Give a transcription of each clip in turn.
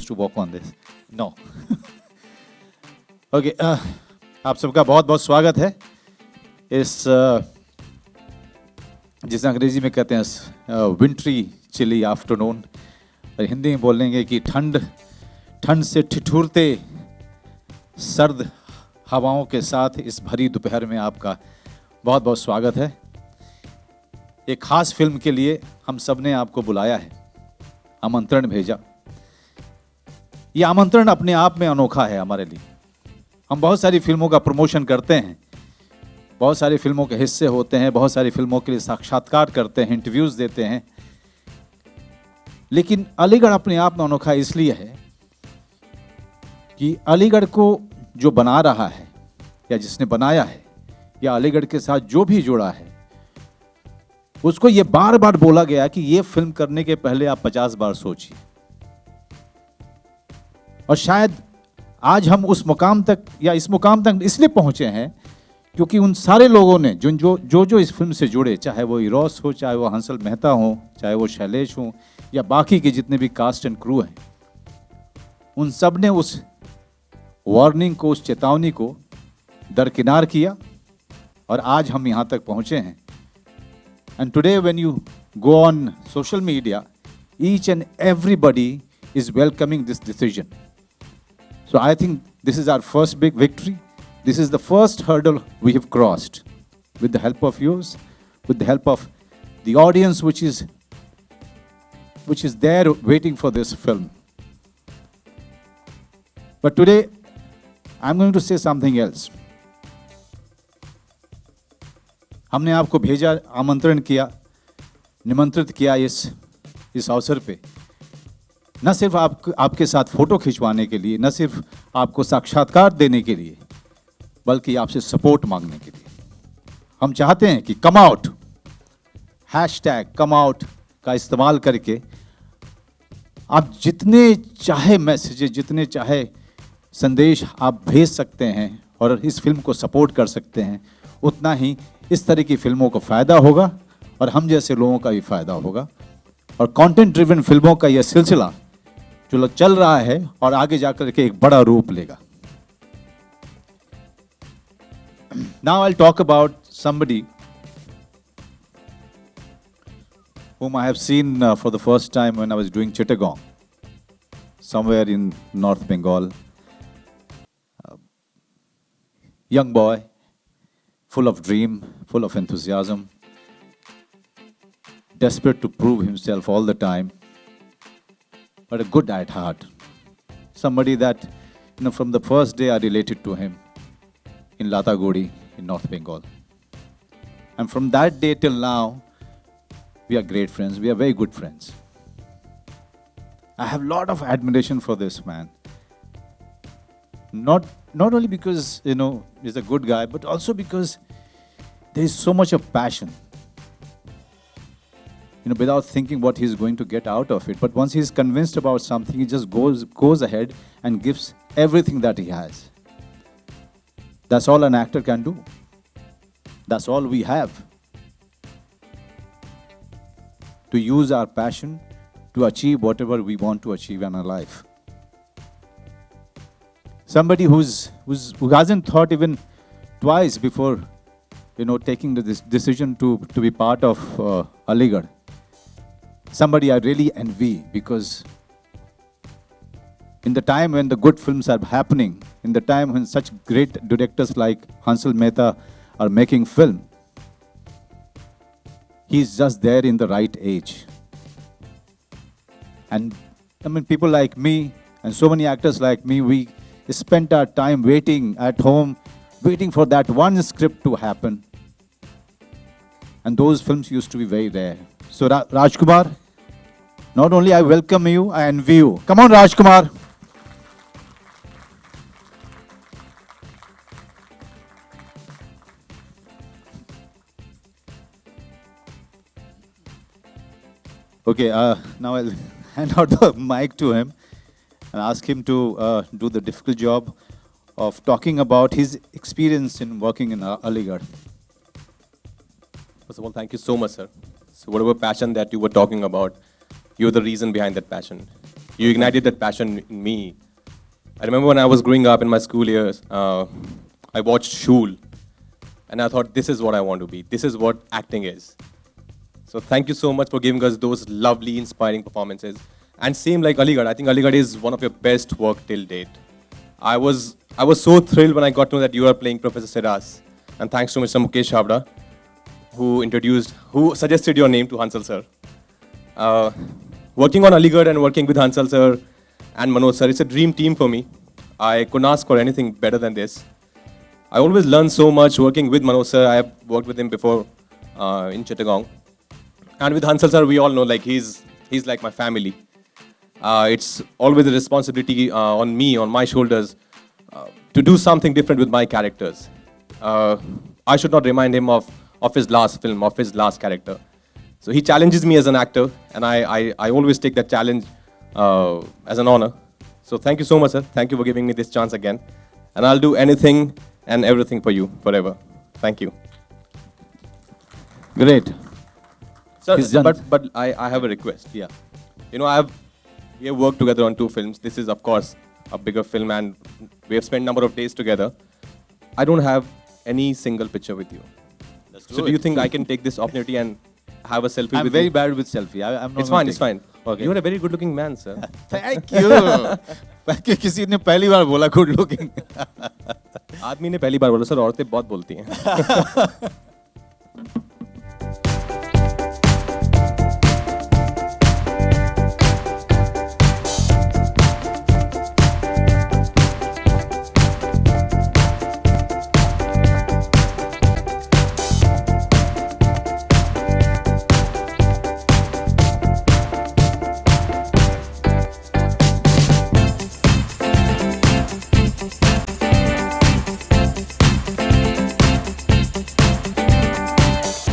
supposed to walk on this. No. Okay, आप सबका बहुत बहुत स्वागत है इस जिसे अंग्रेजी में कहते हैं विंट्री चिली आफ्टरनून, और हिंदी में बोलेंगे कि ठंड से ठिठुरते सर्द हवाओं के साथ इस भरी दोपहर में आपका बहुत बहुत स्वागत है। एक खास फिल्म के लिए हम सब ने आपको बुलाया है, आमंत्रण भेजा। ये आमंत्रण अपने आप में अनोखा है हमारे लिए। हम बहुत सारी फिल्मों का प्रमोशन करते हैं, बहुत सारी फिल्मों के हिस्से होते हैं, बहुत सारी फिल्मों के लिए साक्षात्कार करते हैं, इंटरव्यूज देते हैं, लेकिन अलीगढ़ अपने आप में अनोखा इसलिए है कि अलीगढ़ को जो बना रहा है या जिसने बनाया है या अलीगढ़ के साथ जो भी जुड़ा है, उसको ये बार बार बोला गया कि ये फिल्म करने के पहले आप 50 बार सोचिए। और शायद आज हम उस मुकाम तक या इस मुकाम तक इसलिए पहुंचे हैं क्योंकि उन सारे लोगों ने जो इस फिल्म से जुड़े, चाहे वो इरोस हो, चाहे वो हंसल मेहता हो, चाहे वो शैलेश हो, या बाकी के जितने भी कास्ट एंड क्रू हैं, उन सब ने उस वार्निंग को, उस चेतावनी को दरकिनार किया और आज हम यहाँ तक पहुँचे हैं। And today when you go on social media, each and everybody is welcoming this decision. So I think this is our first big victory. This is the first hurdle we have crossed with the help of yours, with the help of the audience which is there waiting for this film. But today I'm going to say something else. हमने आपको भेजा, आमंत्रण किया, निमंत्रित किया इस अवसर पे, न सिर्फ आपके साथ फोटो खिंचवाने के लिए, न सिर्फ आपको साक्षात्कार देने के लिए, बल्कि आपसे सपोर्ट मांगने के लिए। हम चाहते हैं कि come out, hashtag come out का इस्तेमाल करके आप जितने चाहे मैसेजेस, जितने चाहे संदेश आप भेज सकते हैं और इस फिल्म को सपोर्ट कर सकते हैं। उतना ही इस तरह की फिल्मों को फ़ायदा होगा और हम जैसे लोगों का भी फ़ायदा होगा, और कंटेंट ड्रिवन फिल्मों का यह सिलसिला जो चल रहा है और आगे जाकर के एक बड़ा रूप लेगा। Now I'll talk about somebody whom I have seen for the first time when I was doing Chittagong, somewhere in North Bengal. Young boy, full of dream, full of enthusiasm, desperate to prove himself all the time, but a good at heart. Somebody that, from the first day I related to him in Latagodi in North Bengal. And from that day till now, we are great friends. We are very good friends. I have a lot of admiration for this man. Not only because, he's a good guy, but also because there is so much of passion. Without thinking what he's going to get out of it. But once he's convinced about something, he just goes ahead and gives everything that he has. That's all an actor can do. That's all we have. To use our passion to achieve whatever we want to achieve in our life. Somebody who hasn't thought even twice before, taking this decision to be part of Aligarh. Somebody I really envy, because in the time when the good films are happening, in the time when such great directors like Hansal Mehta are making film, he's just there in the right age. And people like me and so many actors like me, we spent our time waiting at home, waiting for that one script to happen. And those films used to be very rare. So Rajkumar, not only I welcome you, I envy you. Come on, Rajkumar. Okay, now I'll hand out the mic to him and ask him to do the difficult job of talking about his experience in working in Aligarh. First of all, thank you so much, sir. So whatever passion that you were talking about, you're the reason behind that passion. You ignited that passion in me. I remember when I was growing up in my school years, I watched Shul, and I thought, this is what I want to be. This is what acting is. So thank you so much for giving us those lovely, inspiring performances. And same like Aligarh, I think Aligarh is one of your best work till date. I was so thrilled when I got to know that you are playing Professor Siras. And thanks to Mr. Mukesh Chabra, who suggested your name to Hansal sir. Working on Aligarh and working with Hansal sir and Manoj sir, it's a dream team for me. I couldn't ask for anything better than this. I always learn so much working with Manoj sir. I have worked with him before in Chittagong. And with Hansal sir, we all know like he's like my family. It's always a responsibility on me, on my shoulders, to do something different with my characters. I should not remind him of his last film, of his last character. So he challenges me as an actor, and I always take that challenge as an honor. So thank you so much, sir. Thank you for giving me this chance again. And I'll do anything and everything for you forever. Thank you. Great. Sir, He's done. but I have a request. Yeah. You know, we have worked together on 2 films. This is, of course, a bigger film, and we have spent a number of days together. I don't have any single picture with you. So do you think I can take this opportunity and have a selfie I'm with very you? bad with selfie. I'm not. It's fine, it's fine. Okay. You're a very good-looking man, sir. Thank you. किसी ने पहली बार बोला good looking. आदमी ने पहली बार बोला, sir औरतें बहुत बोलती हैं.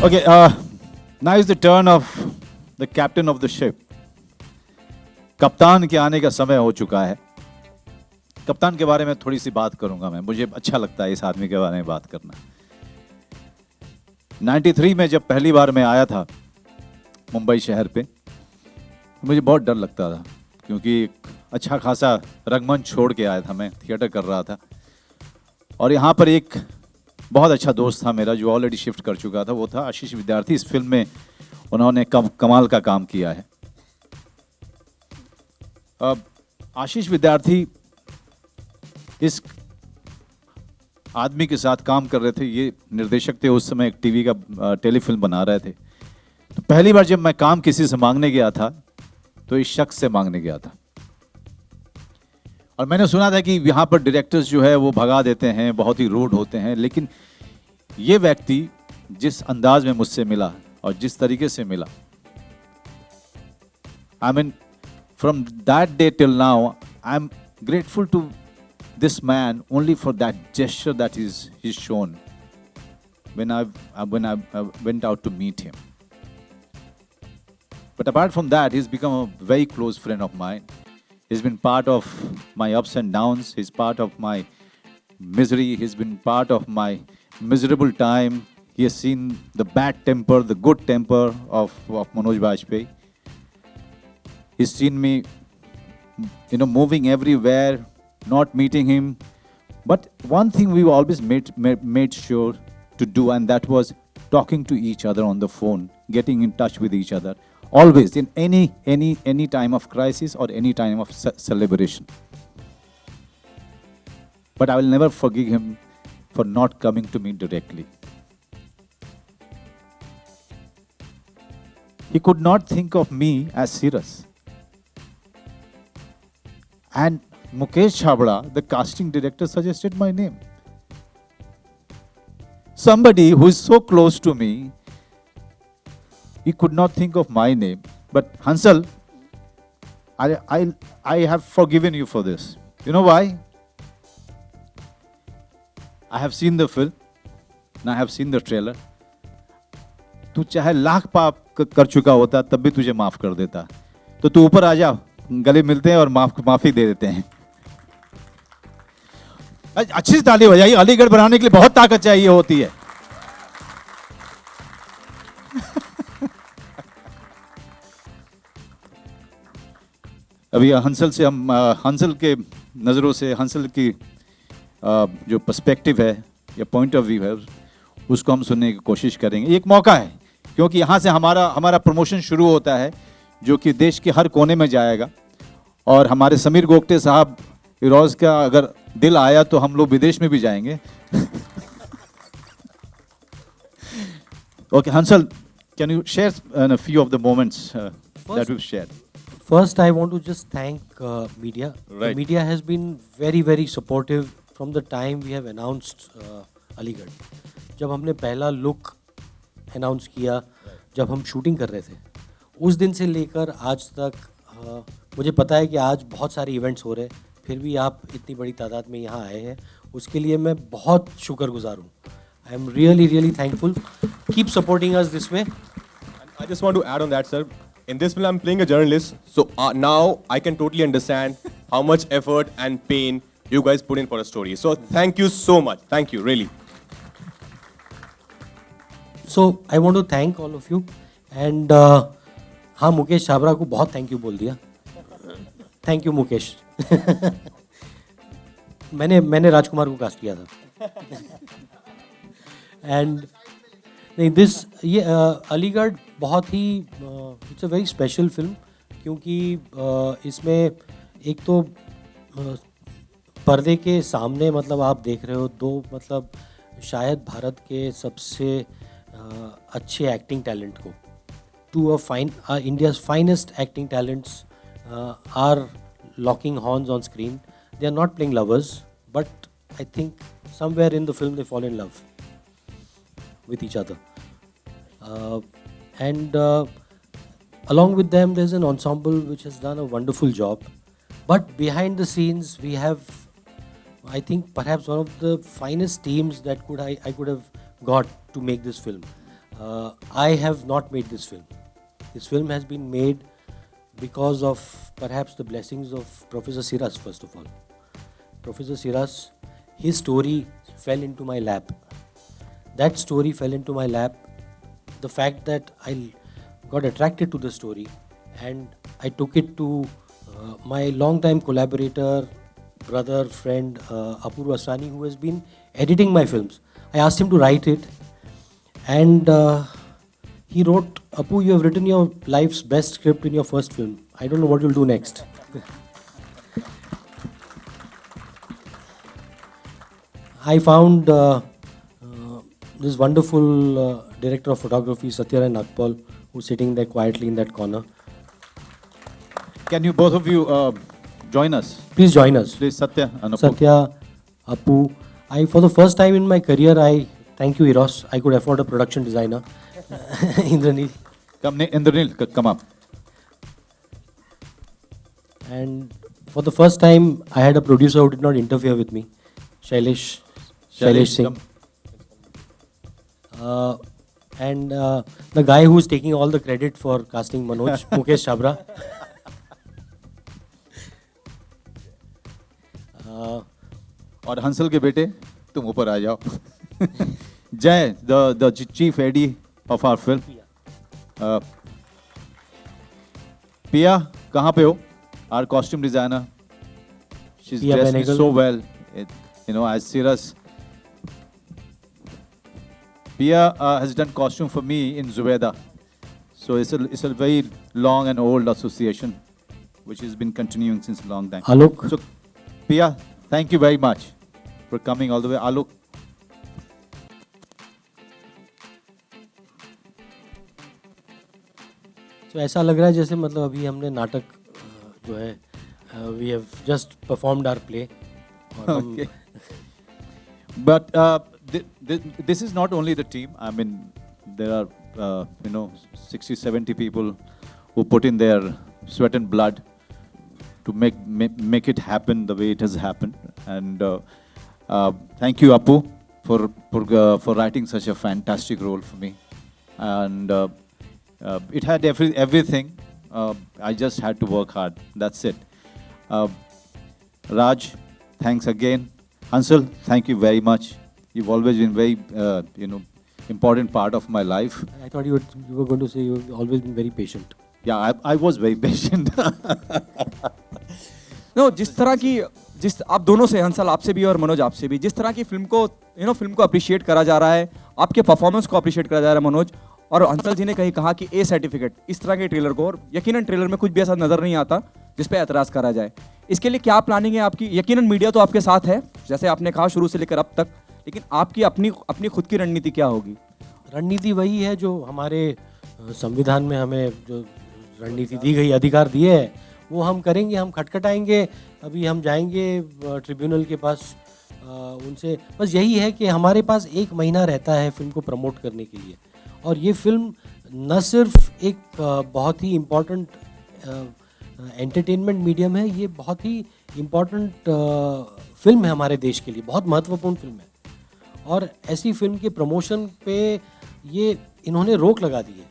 Okay, now is the turn of the captain of the ship. कप्तान के आने का समय हो चुका है. कप्तान के बारे में थोड़ी सी बात करूंगा मैं. मुझे अच्छा लगता है इस आदमी के बारे में बात करना. 93 में जब पहली बार मैं आया था मुंबई शहर पे, मुझे बहुत डर लगता था क्योंकि एक अच्छा खासा रंगमंच छोड़ के आया था. मैं थिएटर कर रहा था और यहाँ पर एक बहुत अच्छा दोस्त था मेरा जो ऑलरेडी शिफ्ट कर चुका था. वो था आशीष विद्यार्थी. इस फिल्म में उन्होंने कमाल का काम किया है. आशीष विद्यार्थी इस आदमी के साथ काम कर रहे थे. ये निर्देशक थे उस समय. एक टीवी का टेलीफिल्म बना रहे थे. तो पहली बार जब मैं काम किसी से मांगने गया था तो इस शख्स से मांगने गया था. और मैंने सुना था कि यहाँ पर डायरेक्टर्स जो है वो भगा देते हैं, बहुत ही रूड होते हैं. लेकिन ये व्यक्ति जिस अंदाज में मुझसे मिला और जिस तरीके से मिला, I mean from that day till now I am grateful to this man only for that gesture that is shown when I went out to meet him. But apart from that, he's become a very close friend of mine. He's been part of my ups and downs. He's part of my misery. He's been part of my miserable time. He has seen the bad temper, the good temper of Manoj Bajpayee. He's seen me, moving everywhere, not meeting him. But one thing we always made sure to do, and that was talking to each other on the phone, getting in touch with each other. Always, in any time of crisis or any time of celebration. But I will never forgive him for not coming to me directly. He could not think of me as Siras. And Mukesh Chabra, the casting director, suggested my name. Somebody who is so close to me, he could not think of my name. But Hansal, I have forgiven you for this. You know why? I have seen the film and I have seen the trailer. तू चाहे लाख पाप कर चुका होता तब भी तुझे माफ कर देता. तो तू ऊपर आ जा, गले मिलते हैं और माफी दे देते हैं. अच्छी सी ताली बजाइए. अलीगढ़ बनाने के लिए बहुत ताकत चाहिए होती है. अभी हंसल से हम हंसल के नज़रों से हंसल की जो पर्सपेक्टिव है या पॉइंट ऑफ व्यू है उसको हम सुनने की कोशिश करेंगे। एक मौका है क्योंकि यहाँ से हमारा हमारा प्रमोशन शुरू होता है जो कि देश के हर कोने में जाएगा। और हमारे समीर गोगटे साहब इरोज का अगर दिल आया तो हम लोग विदेश में भी जाएंगे। Okay, Hansal, can you share a few of the moments that we've shared? First, I want to just thank media. Right. The media has been very, very supportive from the time we have announced Aligarh. जब हमने पहला look announce किया, जब हम shooting कर रहे थे, उस दिन से लेकर आज तक मुझे पता है कि आज बहुत सारे इवेंट्स हो रहे हैं, फिर भी आप इतनी बड़ी तादाद में यहाँ आए हैं, उसके लिए मैं बहुत शुक्रगुजार हूँ. I am really, really thankful. Keep supporting us this way. I just want to add on that, sir. In this film, I'm playing a journalist, so now I can totally understand how much effort and pain you guys put in for a story. So thank you so much. Thank you, really. So I want to thank all of you and हाँ मुकेश छाबरा को बहुत thank you बोल दिया. Thank you Mukesh. मैंने राजकुमार को cast किया था. And नहीं ये अलीगढ़ बहुत ही it's a very special film क्योंकि इसमें एक तो पर्दे के सामने मतलब आप देख रहे हो दो मतलब शायद भारत के सबसे अच्छे एक्टिंग टैलेंट को to a fine India's finest acting talents are locking horns on screen. They are not playing lovers but I think somewhere in the film they fall in love with each other. And along with them, there's an ensemble which has done a wonderful job. But behind the scenes, we have, I think, perhaps one of the finest teams that I could have got to make this film. I have not made this film. This film has been made because of perhaps the blessings of Professor Siras, first of all. Professor Siras, his story fell into my lap. That story fell into my lap. The fact that I got attracted to the story and I took it to my long-time collaborator, brother, friend Apurva Asrani, who has been editing my films. I asked him to write it and he wrote, Apu, you have written your life's best script in your first film. I don't know what you'll do next. I found this wonderful director of photography, Satyaray Nagpal, who's sitting there quietly in that corner. Can you both of you join us? Please join us. Please, Satya and Apu. Satya, Apu. For the first time in my career, I thank you, Eros. I could afford a production designer. Indranil. Indranil, come up. And for the first time, I had a producer who did not interfere with me. Shailesh Singh. Come. And the guy who's taking all the credit for casting Manoj, Mukesh Chabra. और हंसल के बेटे तुम ऊपर आ जाओ. जय, the chief AD of our film. पिया कहाँ पे हो? Our costume designer. She's Pia dressed me Benegal. so well. As Siras. Pia has done costume for me in Zubeda. So it's a very long and old association, which has been continuing since a long time. Alok. So, Pia, thank you very much for coming all the way. Alok. So ऐसा लग रहा है जैसे मतलब अभी हमने नाटक जो है we have just performed our play. Okay. But this is not only the team. I mean, there are 60, 70 people who put in their sweat and blood to make it happen the way it has happened. And thank you, Apu, for writing such a fantastic role for me. And it had everything. I just had to work hard. That's it. Raj, thanks again. Hansal, thank you very much. You've always been very, important part of my life. I thought you were going to say you've always been very patient. Yeah, I was very patient. No जिस आप दोनों से, हंसल आपसे भी और मनोज आपसे भी, जिस तरह की फिल्म को फिल्म को अप्रिशिएट करा जा रहा है, आपके परफॉर्मेंस को अप्रिशिएट करा जा रहा है मनोज, और हंसल जी ने कहीं कहा कि ए सर्टिफिकेट इस तरह के ट्रेलर को, और यकीनन ट्रेलर में कुछ भी ऐसा नजर नहीं आता जिस पे एतराज करा जाए। इसके लिए क्या प्लानिंग है आपकी? यकीनन मीडिया तो आपके साथ है जैसे आपने कहा शुरू से लेकर अब तक, लेकिन आपकी अपनी अपनी खुद की रणनीति क्या होगी? रणनीति वही है जो हमारे संविधान में हमें जो रणनीति दी गई, अधिकार दिए है, वो हम करेंगे। हम खटखटाएंगे, अभी हम जाएंगे ट्रिब्यूनल के पास, उनसे बस यही है कि हमारे पास 1 महीना रहता है फिल्म को प्रमोट करने के लिए। और ये फिल्म न सिर्फ एक बहुत ही इम्पोर्टेंट एंटरटेनमेंट मीडियम है, ये बहुत ही इम्पोर्टेंट फिल्म है हमारे देश के लिए, बहुत महत्वपूर्ण फिल्म है। और ऐसी फिल्म के प्रमोशन पे ये इन्होंने रोक लगा दी है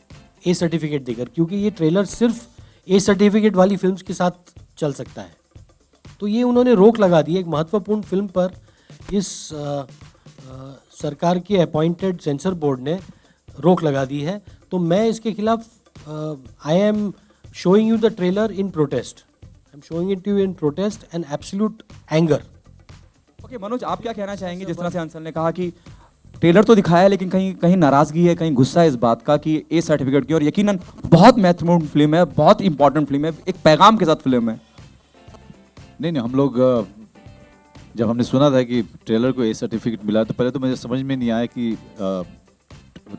ए सर्टिफिकेट देकर, क्योंकि ये ट्रेलर सिर्फ ए सर्टिफिकेट वाली फिल्म्स के साथ चल सकता है। तो ये उन्होंने रोक लगा दी है एक महत्वपूर्ण फिल्म पर। इस सरकार के अपॉइंटेड सेंसर बोर्ड ने रोक लगा दी है। तो मैं इसके खिलाफ I am showing you the trailer in protest, I am showing it you in protest and absolute anger. Okay Manoj, आप क्या कहना चाहेंगे? जिस तरह से हंसल ने कहा कि ट्रेलर तो दिखाया है लेकिन कहीं कहीं नाराजगी है, कहीं गुस्सा है इस बात का कि ए सर्टिफिकेट की, और यकीनन बहुत महत्वपूर्ण फिल्म है, बहुत इंपॉर्टेंट फिल्म है, एक पैगाम के साथ फिल्म है। नहीं, हम लोग जब हमने सुना था कि ट्रेलर को ए सर्टिफिकेट मिला तो पहले तो मुझे समझ में नहीं आया कि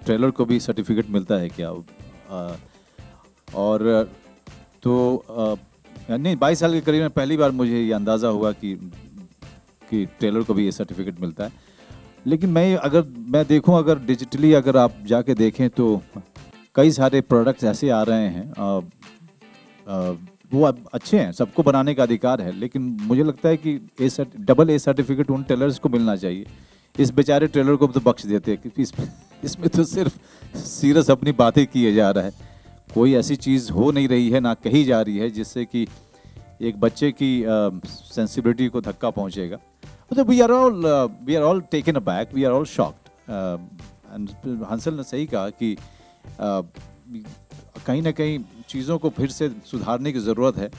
ट्रेलर को भी सर्टिफिकेट मिलता है क्या। और तो नहीं, 22 साल के करीब में पहली बार मुझे ये अंदाज़ा हुआ कि ट्रेलर को भी ये सर्टिफिकेट मिलता है। लेकिन मैं देखूं, अगर डिजिटली अगर आप जाके देखें तो कई सारे प्रोडक्ट्स ऐसे आ रहे हैं, वो अच्छे हैं, सबको बनाने का अधिकार है, लेकिन मुझे लगता है कि डबल ए सर्टिफिकेट उन ट्रेलर्स को मिलना चाहिए। इस बेचारे ट्रेलर को तो बख्श देते हैं, क्योंकि इसमें तो सिर्फ सीरियस अपनी बातें किए जा रहा है, कोई ऐसी चीज़ हो नहीं रही है, ना कही जा रही है जिससे कि एक बच्चे की सेंसिबिलिटी को धक्का पहुंचेगा। मतलब we are all taken aback, we are all shocked. Hansal ने सही कहा कि कहीं ना कहीं चीज़ों को फिर से सुधारने की ज़रूरत है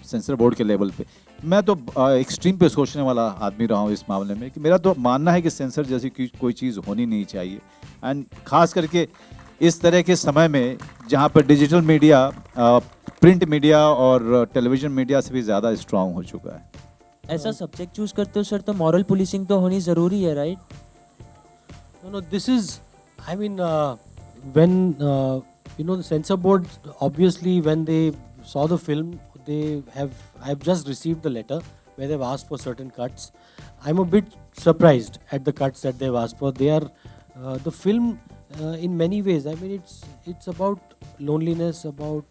सेंसर बोर्ड के लेवल पे। मैं तो एक्सट्रीम पे सोचने वाला आदमी रहा हूँ इस मामले में, कि मेरा तो मानना है कि सेंसर जैसी कोई चीज़ होनी नहीं चाहिए। एंड ख़ास करके इस तरह के समय में जहाँ पर डिजिटल मीडिया, प्रिंट मीडिया और टेलीविज़न मीडिया से भी ज़्यादा स्ट्रांग हो चुका है। ऐसा सब्जेक्ट चूज करते हो सर तो मॉरल पुलिसिंग तो होनी ज़रूरी है, right? No, this is, I mean, when the censor board, obviously when they saw the film, I've just received the letter where they've asked for certain cuts. I'm a bit surprised at the cuts that they've asked for. They are the film in many ways. I mean, it's about loneliness, about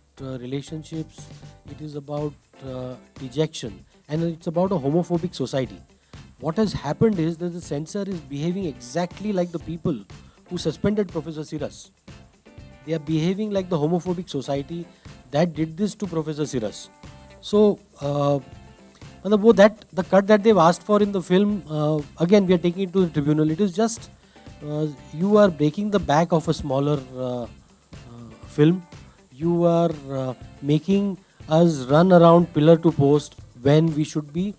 relationships. It is about dejection, and it's about a homophobic society. What has happened is that the censor is behaving exactly like the people who suspended Professor Siras. They are behaving like the homophobic society that did this to Professor Siras. So, the cut that they've asked for in the film, again we are taking it to the tribunal. It is just you are breaking the back of a smaller film. You are making us run around pillar to post when we should be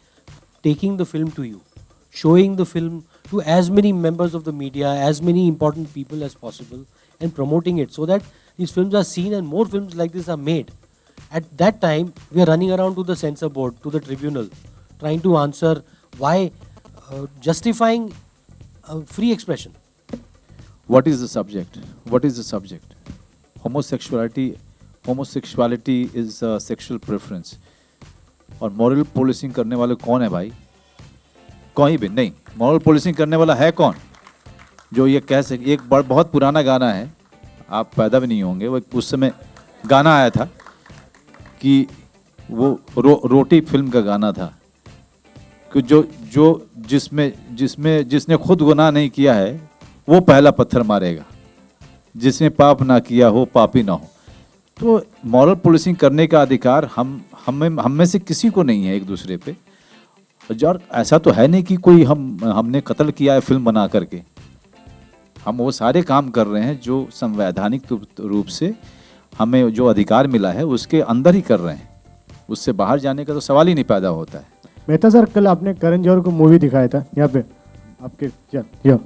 taking the film to you, showing the film to as many members of the media, as many important people as possible, and promoting it so that these films are seen and more films like this are made. At that time, we are running around to the censor board, to the tribunal, trying to answer why, justifying free expression. What is the subject? What is the subject? Homosexuality is a sexual preference. और moral policing करने वाले कौन है भाई? कोई भी नहीं। Moral policing करने वाला है कौन जो ये कह सके? एक बहुत पुराना गाना है, आप पैदा भी नहीं होंगे, वो उस समय गाना आया था कि वो रोटी फिल्म का गाना था कि जिसने खुद गुनाह नहीं किया है वो पहला पत्थर मारेगा, जिसने पाप ना किया हो पापी ना हो। तो मॉरल पुलिसिंग करने का अधिकार हम में से किसी को नहीं है एक दूसरे पे। और ऐसा तो है नहीं कि कोई हमने कत्ल किया है फिल्म बना करके। हम वो सारे काम कर रहे हैं जो संवैधानिक रूप से हमें जो अधिकार मिला है उसके अंदर ही कर रहे हैं, उससे बाहर जाने का तो सवाल ही नहीं पैदा होता है। मेहता सर, कल आपने करण जौहर को मूवी दिखाया था यहाँ पे आपके यहाँ,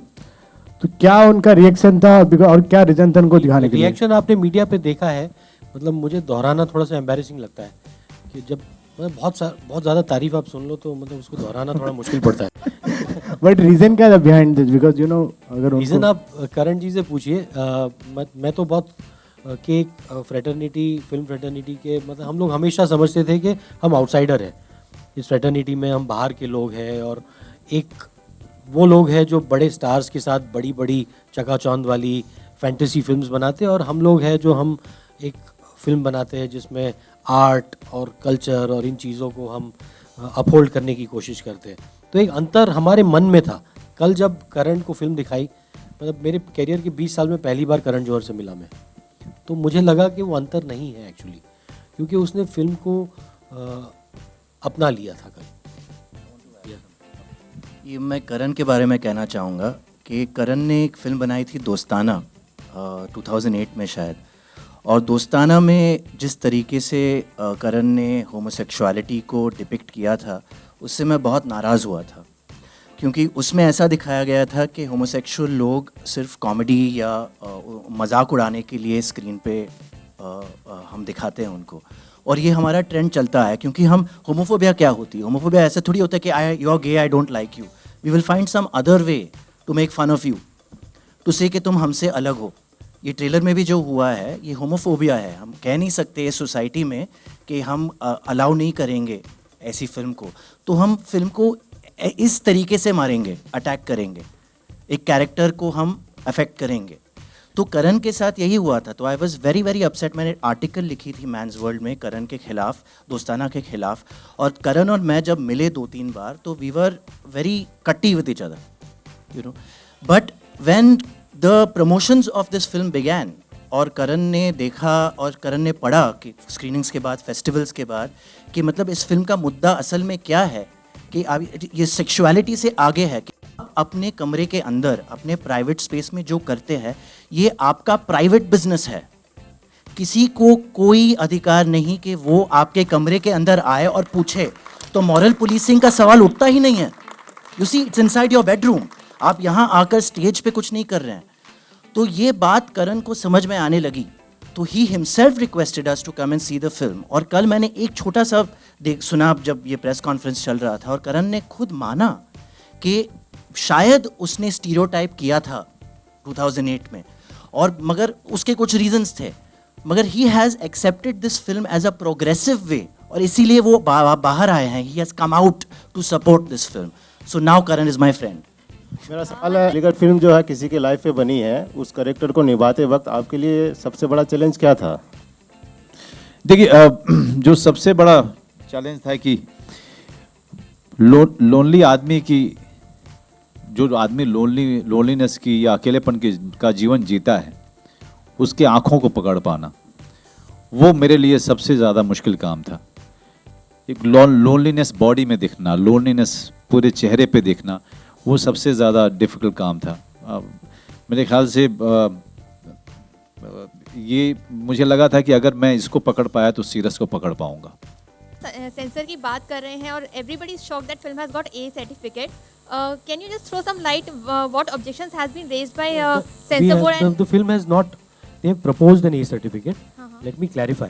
तो क्या उनका रिएक्शन था और क्या रीजन था उनको दिखाने के लिए? रिएक्शन आपने मीडिया पे देखा है, मतलब मुझे दोहराना थोड़ा सा एम्बैरेसिंग लगता है कि जब मतलब बहुत ज़्यादा तारीफ आप सुन लो तो मतलब उसको दोहराना थोड़ा मुश्किल पड़ता है। बट रीजन क्या था behind this? Because you know, अगर रीज़न आप करण जी से पूछिए। मैं तो बहुत के फ्रेटर्निटी, फिल्म फ्रेटर्निटी के, मतलब हम लोग हमेशा समझते थे कि हम आउटसाइडर हैं इस फ्रेटर्निटी में, हम बाहर के लोग हैं, और एक वो लोग हैं जो बड़े स्टार्स के साथ बड़ी बड़ी चकाचौंध वाली फैंटेसी फिल्म्स बनाते हैं, और हम लोग हैं जो हम एक फिल्म बनाते हैं जिसमें आर्ट और कल्चर और इन चीज़ों को हम अपहोल्ड करने की कोशिश करते हैं। तो एक अंतर हमारे मन में था। कल जब करण को फिल्म दिखाई, मतलब मेरे करियर के 20 साल में पहली बार करण जौहर से मिला मैं, तो मुझे लगा कि वो अंतर नहीं है एक्चुअली, क्योंकि उसने फिल्म को अपना लिया था कल। ये मैं करण के बारे में कहना चाहूँगा कि करण ने एक फ़िल्म बनाई थी दोस्ताना 2008 में शायद, और दोस्ताना में जिस तरीके से करण ने होमोसेक्सुअलिटी को डिपिक्ट किया था, उससे मैं बहुत नाराज़ हुआ था, क्योंकि उसमें ऐसा दिखाया गया था कि होमोसेक्सुअल लोग सिर्फ कॉमेडी या मजाक उड़ाने के लिए स्क्रीन पे हम दिखाते हैं उनको, और ये हमारा ट्रेंड चलता है। क्योंकि हम, होमोफोबिया क्या होती है? होमोफोबिया ऐसे थोड़ी होता है कि you are gay, I don't like you. We will find some other way to make fun of you, to say कि तुम हमसे अलग हो। ये ट्रेलर में भी जो हुआ है, ये होमोफोबिया है। हम कह नहीं सकते इस सोसाइटी में कि हम अलाउ नहीं करेंगे ऐसी फिल्म को, तो हम फिल्म को इस तरीके से मारेंगे, अटैक करेंगे, एक कैरेक्टर को हम अफेक्ट करेंगे। तो करण के साथ यही हुआ था। तो I was very very upset. मैंने आर्टिकल लिखी थी मैंस वर्ल्ड में करण के खिलाफ, दोस्ताना के खिलाफ, और करण और मैं जब मिले 2-3 बार तो वी वर वेरी कट्टी with each other, you know. But when the promotions of this film began, और करण ने देखा और करण ने पढ़ा कि स्क्रीनिंग्स के बाद, फेस्टिवल्स के बाद, कि मतलब इस फिल्म का मुद्दा असल में क्या है, कि ये सेक्सुअलिटी से आगे है, कि आप अपने कमरे के अंदर, अपने प्राइवेट स्पेस में जो करते हैं, ये आपका प्राइवेट बिजनेस है। किसी को कोई अधिकार नहीं कि वो आपके कमरे के अंदर आए और पूछे। तो मॉरल पुलिसिंग का सवाल उठता ही नहीं है। You see, it's inside your bedroom. आप यहाँ आकर स्टेज पे कुछ नहीं कर रहे हैं। तो ये बात करण को समझ में आने लगी, तो ही himself requested us to come and see the film. और कल मैंने एक छोटा सा सुना जब ये प्रेस कॉन्फ्रेंस चल रहा था, और करण ने खुद माना कि शायद उसने स्टीरियोटाइप किया था 2008 में, और मगर उसके कुछ रीजंस थे, मगर he has accepted this film as a progressive way, और इसीलिए वो बाहर आए हैं। He has come out to support this film. So now Karan is my friend. मेरा सवाल है, अगर फिल्म जो है किसी के लाइफ पे बनी है, उस कैरेक्टर को निभाते वक्त आपके लिए सबसे बड़ा चैलेंज क्या था? देखिए, जो सबसे बड़ा चैलेंज था कि लोनली आदमी की, जो आदमी लोनलीनेस की या अकेलेपन का जीवन जीता है, उसके आँखों को पकड़ पाना, वो मेरे लिए सबसे ज़्यादा मुश्किल काम था। एक लोनलीनेस बॉडी में दिखना, लोनलीनेस पूरे चेहरे पे दिखना, वो सबसे ज़्यादा डिफ़िकल्ट काम था। मेरे ख्याल से ये मुझे लगा था कि अगर मैं इसको पकड़ पाया तो सीरस को पकड़ पाऊंगा। सेंसर की बात कर रहे हैं और everybody is shocked that film has got a certificate. Can you just throw some light what objections has been raised by censor board? And the film has not, they have proposed an A certificate. Let me clarify.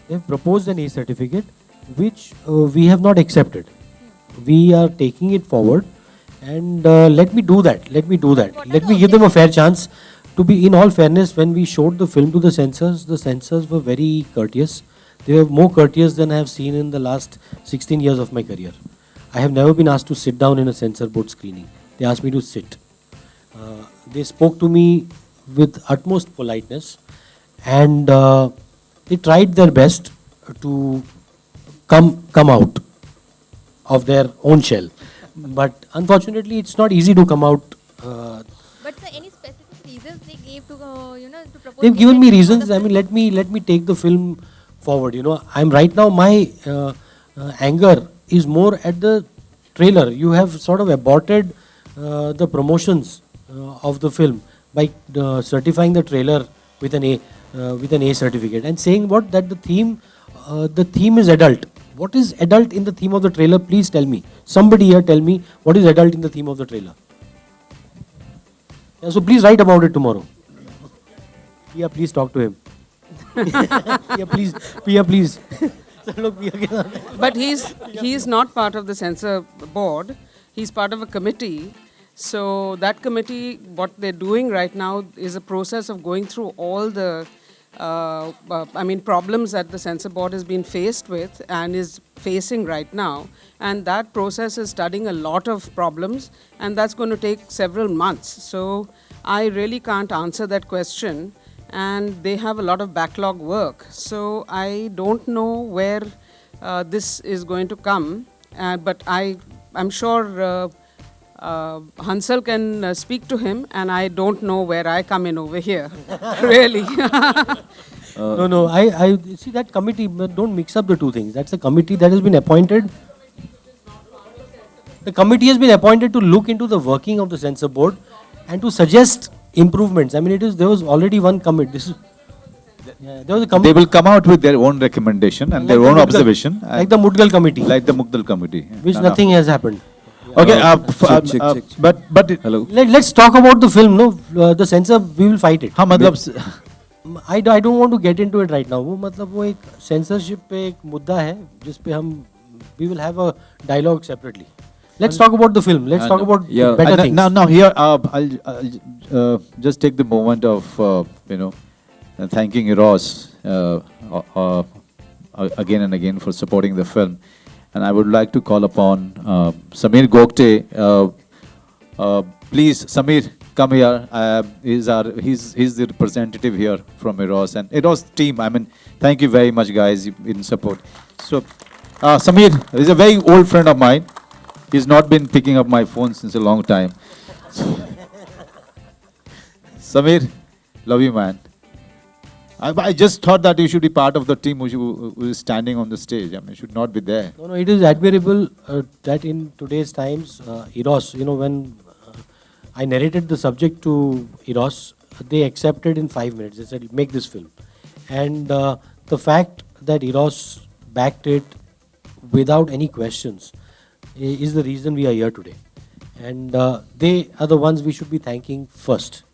They have proposed an A certificate which we have not accepted. We are taking it forward, and let me do that. Let me give them a fair chance. To be, in all fairness, when we showed the film to the censors were very courteous. They were more courteous than I have seen in the last 16 years of my career. I have never been asked to sit down in a censor board screening. They asked me to sit. They spoke to me with utmost politeness, and they tried their best to come out of their own shell. But unfortunately, it's not easy to come out. But sir, any specific reasons they gave to to propose? They've given me reasons. I mean, let me take the film forward. You know, I'm right now, my anger is more at the trailer. You have sort of aborted the promotions of the film by certifying the trailer with an A. with an A certificate and saying what that the theme is adult. What is adult in the theme of the trailer? Please tell me. Somebody here tell me what is adult in the theme of the trailer. Yeah, so please write about it tomorrow. Yeah, please talk to him. Yeah, please. Yeah, please. Look, But he's not part of the censor board. He's part of a committee. So that committee, what they're doing right now is a process of going through all the problems that the censor board has been faced with and is facing right now. And that process is studying a lot of problems, and that's going to take several months. So I really can't answer that question. And they have a lot of backlog work. So I don't know where this is going to come, but I'm sure Hansal can speak to him, and I don't know where I come in over here, really. No, I see that committee, but don't mix up the two things. That's a committee that has been appointed. The committee has been appointed to look into the working of the censor board and to suggest improvements. I mean, there was already one committee. There was a committee. They will come out with their own recommendation and their Like the own Mudgal- observation. like the Mudgal committee. Like the Mugdal committee. Which No, no. nothing has happened. Okay, check. but Hello. Let's talk about the film. No, the censor, we will fight it. हाँ मतलब I don't want to get into it right now. वो मतलब वो एक censorship पे एक मुद्दा है जिस पे हम we will have a dialogue separately. Let's talk about the film. Let's talk about better things. Now here I'll just take the moment of thanking Eros again and again for supporting the film, and I would like to call upon Samir Gokte. Please, Samir, come here. He's the representative here from Eros and Eros team. I mean, thank you very much, guys, in support. So, Samir is a very old friend of mine. He's not been picking up my phone since a long time. Samir, love you, man. I just thought that you should be part of the team who is standing on the stage. I mean, you should not be there. No, it is admirable that in today's times, Eros, when I narrated the subject to Eros, they accepted in 5 minutes. They said, make this film. And the fact that Eros backed it without any questions is the reason we are here today. And they are the ones we should be thanking first.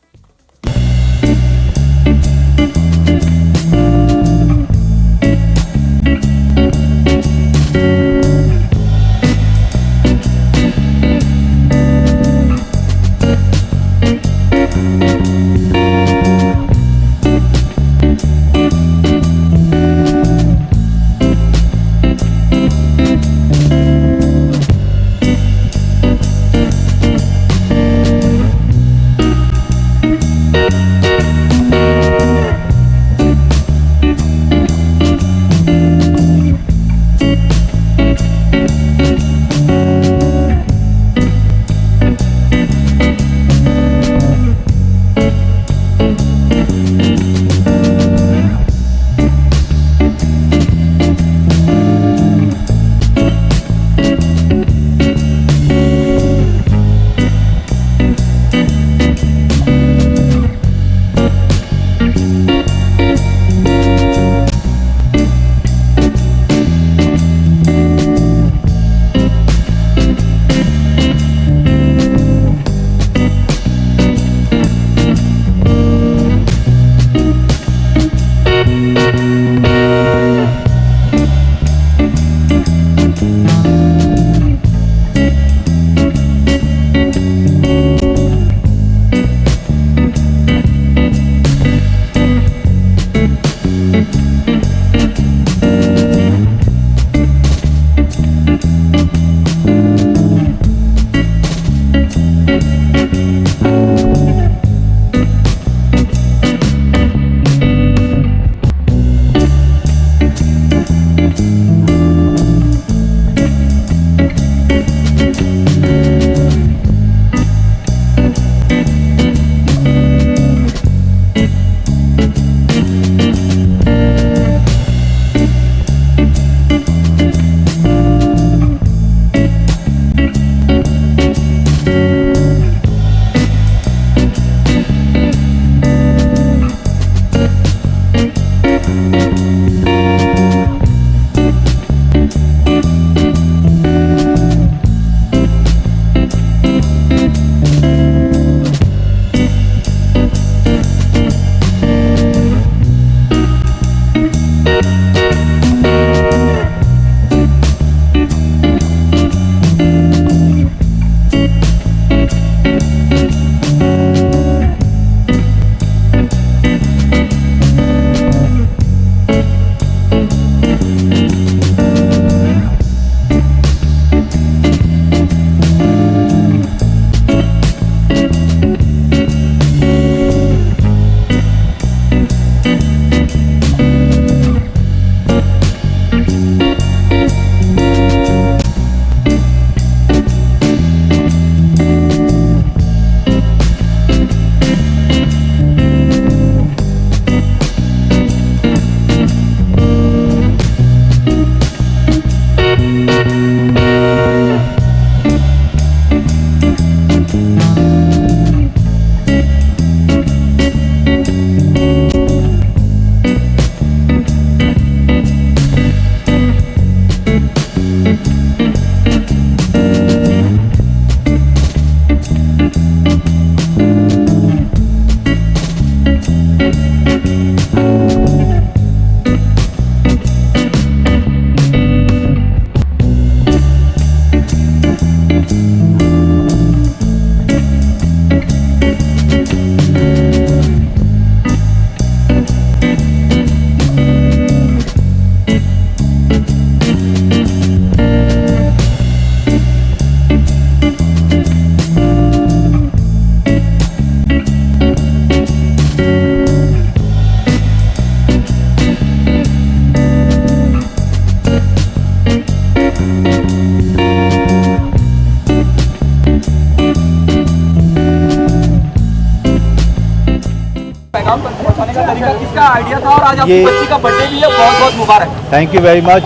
इसका idea था और आज आपकी ये- बच्ची का birthday भी है, बहुत बहुत मुबारक। Thank you very much.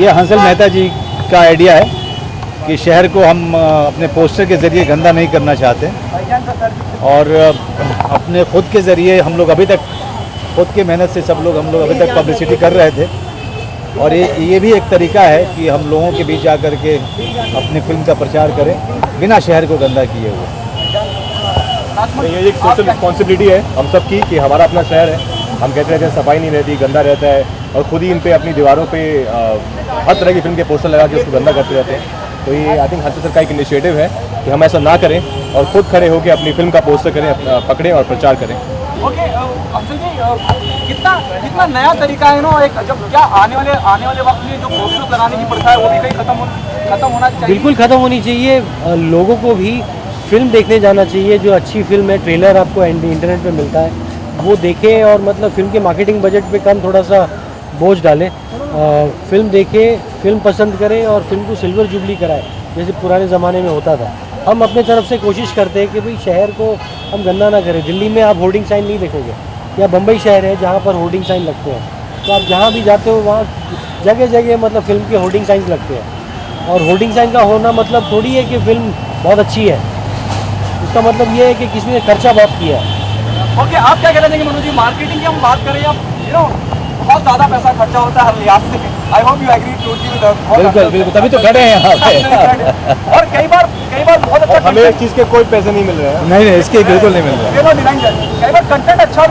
ये हंसल मेहता जी का आइडिया है कि शहर को हम अपने पोस्टर के ज़रिए गंदा नहीं करना चाहते और अपने खुद के ज़रिए हम लोग अभी तक खुद की मेहनत से हम लोग अभी तक पब्लिसिटी कर रहे थे और ये भी एक तरीका है कि हम लोगों के बीच आकर के अपनी फिल्म का प्रचार करें बिना शहर को गंदा किए हुए। ये एक सोशल रिस्पॉन्सिबिलिटी है हम सब की कि हमारा अपना शहर है। हम कहते रहते हैं सफाई नहीं रहती, गंदा रहता है और खुद ही इन पे अपनी दीवारों पे हर तरह की फिल्म के पोस्टर लगा के उसको गंदा करते रहते हैं। तो ये आई थिंक हंसल सर का एक इनिशिएटिव है कि हम ऐसा ना करें और खुद खड़े होकर अपनी फिल्म का पोस्टर करें, पकड़ें और प्रचार करें। ओके अंशुल जी, कितना नया तरीका है ना, एक जब क्या आने वाले वक्त में जो पोस्टर लगाने की प्रथा है वो भी कहीं खत्म होना चाहिए। बिल्कुल ख़त्म होनी चाहिए। लोगों को भी फिल्म देखने जाना चाहिए। जो अच्छी फिल्म है, ट्रेलर आपको इंटरनेट पे मिलता है, वो देखें और मतलब फिल्म के मार्केटिंग बजट पे कम थोड़ा सा बोझ डालें। फिल्म देखें, फिल्म पसंद करें और फिल्म को सिल्वर जुबली कराएं जैसे पुराने ज़माने में होता था। हम अपने तरफ से कोशिश करते हैं कि भाई शहर को हम गंदा ना करें। दिल्ली में आप होर्डिंग साइन नहीं देखोगे, या बम्बई शहर है जहाँ पर होर्डिंग साइन लगते हैं, तो आप जहाँ भी जाते हो वहाँ जगह जगह मतलब फिल्म के होर्डिंग साइंस लगते हैं। और होर्डिंग साइन का होना मतलब थोड़ी है कि फिल्म बहुत अच्छी है, उसका मतलब ये है कि किसी ने खर्चा बहुत किया है। ओके आप क्या कहना चाहेंगे मनोज जी, मार्केटिंग की हम बात करें, अब बहुत ज़्यादा पैसा खर्चा होता है हर लिहाज से। I hope you agree totally with us. बिल्कुल, तभी तो खड़े हैं यहाँ पे। और कई बार बहुत अच्छा हमें इस चीज़ के कोई पैसे नहीं मिल रहे हैं। नहीं, इसके बिल्कुल नहीं मिल रहा। कई बार कंटेंट अच्छा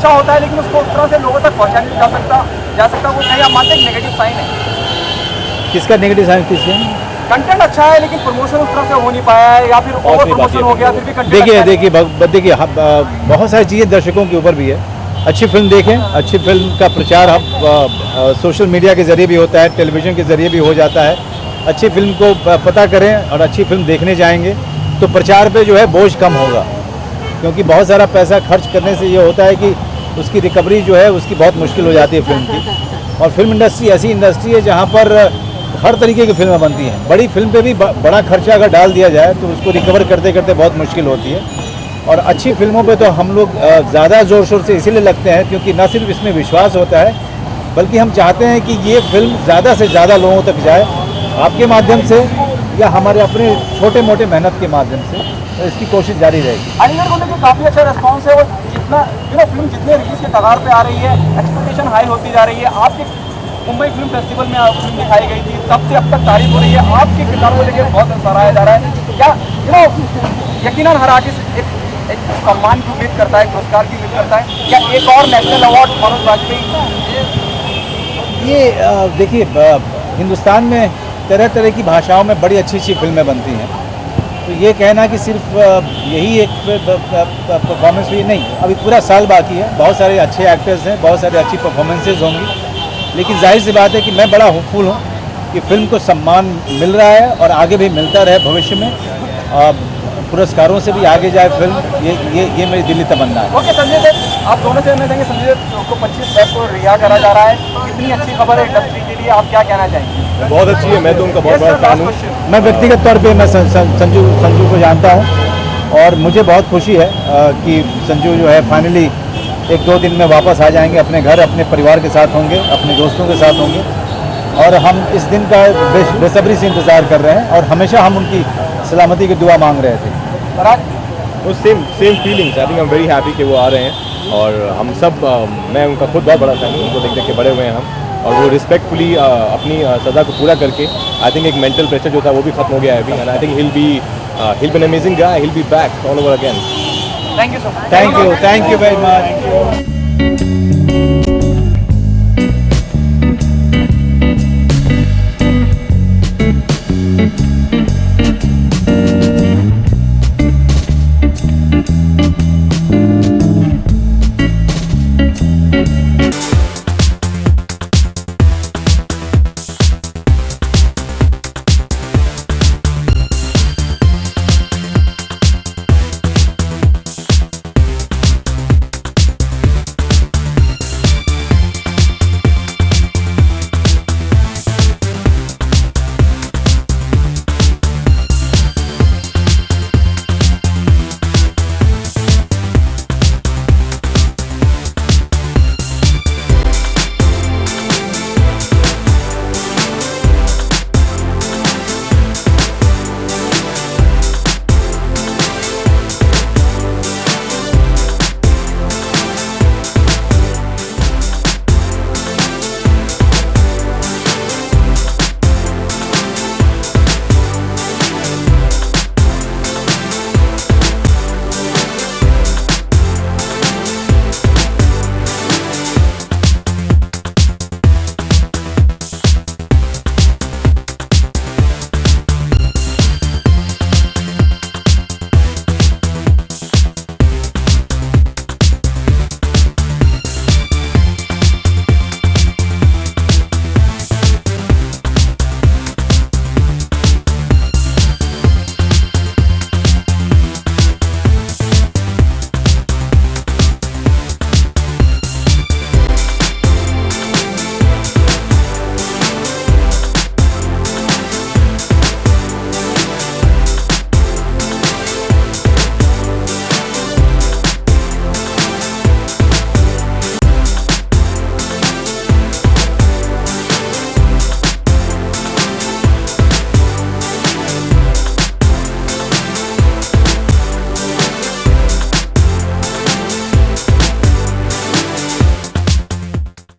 होता है लेकिन उसको उस तरह से लोगों तक पहुँचाया नहीं जा सकता वो कहीं आप मानते हैं नेगेटिव साइन है। किसका नेगेटिव साइन किसके? कंटेंट अच्छा है लेकिन प्रमोशन उस तरह से हो नहीं पाया है या फिर ओवर प्रमोशन हो गया, फिर भी कंटेंट देखिए बहुत सारी चीज़ें दर्शकों के ऊपर भी है। अच्छी फिल्म देखें, अच्छी फिल्म का प्रचार अब सोशल मीडिया के ज़रिए भी होता है, टेलीविज़न के ज़रिए भी हो जाता है। अच्छी फिल्म को पता करें और अच्छी फिल्म देखने जाएंगे तो प्रचार पे जो है बोझ कम होगा, क्योंकि बहुत सारा पैसा खर्च करने से ये होता है कि उसकी रिकवरी जो है उसकी बहुत मुश्किल हो जाती है फिल्म की। और फिल्म इंडस्ट्री ऐसी इंडस्ट्री है जहाँ पर हर तरीके की फिल्में बनती हैं। बड़ी फिल्म पे भी बड़ा खर्चा अगर डाल दिया जाए तो उसको रिकवर करते करते बहुत मुश्किल होती है। और अच्छी फिल्मों पे तो हम लोग ज़्यादा ज़ोर शोर से इसीलिए लगते हैं क्योंकि न सिर्फ इसमें विश्वास होता है बल्कि हम चाहते हैं कि ये फिल्म ज़्यादा से ज़्यादा लोगों तक जाए, आपके माध्यम से या हमारे अपने छोटे मोटे मेहनत के माध्यम से। तो इसकी कोशिश जारी रहेगी। अलीगढ़ को लेकर काफ़ी अच्छा रिस्पॉन्स है और जितना फिल्म जितने रिलीज के कगार पे आ रही है, एक्सपेक्टेशन हाई होती जा रही है। आपके मुंबई फिल्म फेस्टिवल में फिल्म दिखाई गई थी, तब से अब तक तारीफ हो रही है, आपके किरदार को लेकर बहुत सराहा जा रहा है। क्या यकीनन हर आर्टिस्ट एक सम्मान की उम्मीद करता है, पुरस्कार की उम्मीद करता है, क्या एक और नेशनल अवार्ड मनोज वाजपेयी? ये देखिए हिंदुस्तान में तरह तरह की भाषाओं में बड़ी अच्छी अच्छी फिल्में बनती हैं, तो ये कहना कि सिर्फ यही एक परफॉर्मेंस हुई नहीं, अभी पूरा साल बाकी है। बहुत सारे अच्छे एक्टर्स हैं, बहुत सारी अच्छी परफॉर्मेंसेज होंगी, लेकिन जाहिर सी बात है कि मैं बड़ा होपफुल हूँ कि फिल्म को सम्मान मिल रहा है और आगे भी मिलता रहे भविष्य में। पुरस्कारों से भी आगे जाए फिल्म, ये मेरी दिली तमन्ना है। ओके संजय दत्त, आप दोनों से जानना चाहेंगे, संजय दत्त को 25 फेब को रिहा करा जा रहा है, कितनी अच्छी खबर है इंडस्ट्री के लिए, आप क्या कहना चाहेंगे? बहुत अच्छी है, मैं तो उनका बहुत बड़ा फैन हूँ। मैं व्यक्तिगत तौर पे मैं संजू को जानता हूँ और मुझे बहुत खुशी है कि संजू जो है फाइनली 1-2 दिन में वापस आ जाएंगे अपने घर, अपने परिवार के साथ होंगे, अपने दोस्तों के साथ होंगे और हम इस दिन का बेसब्री से इंतज़ार कर रहे हैं और हमेशा हम उनकी सलामती की दुआ मांग रहे थे। वो same feelings, I think I am very happy कि वो आ रहे हैं और हम सब मैं उनका खुद बहुत बड़ा फैन हूँ, उनको देख के बड़े हुए हैं हम और वो रिस्पेक्टफुली अपनी सज़ा को पूरा करके आई थिंक एक मेंटल प्रेशर जो था वो भी खत्म हो गया है अभी and I think he'll be an amazing guy, he'll be back all over again. Thank you so much. Thank you very much.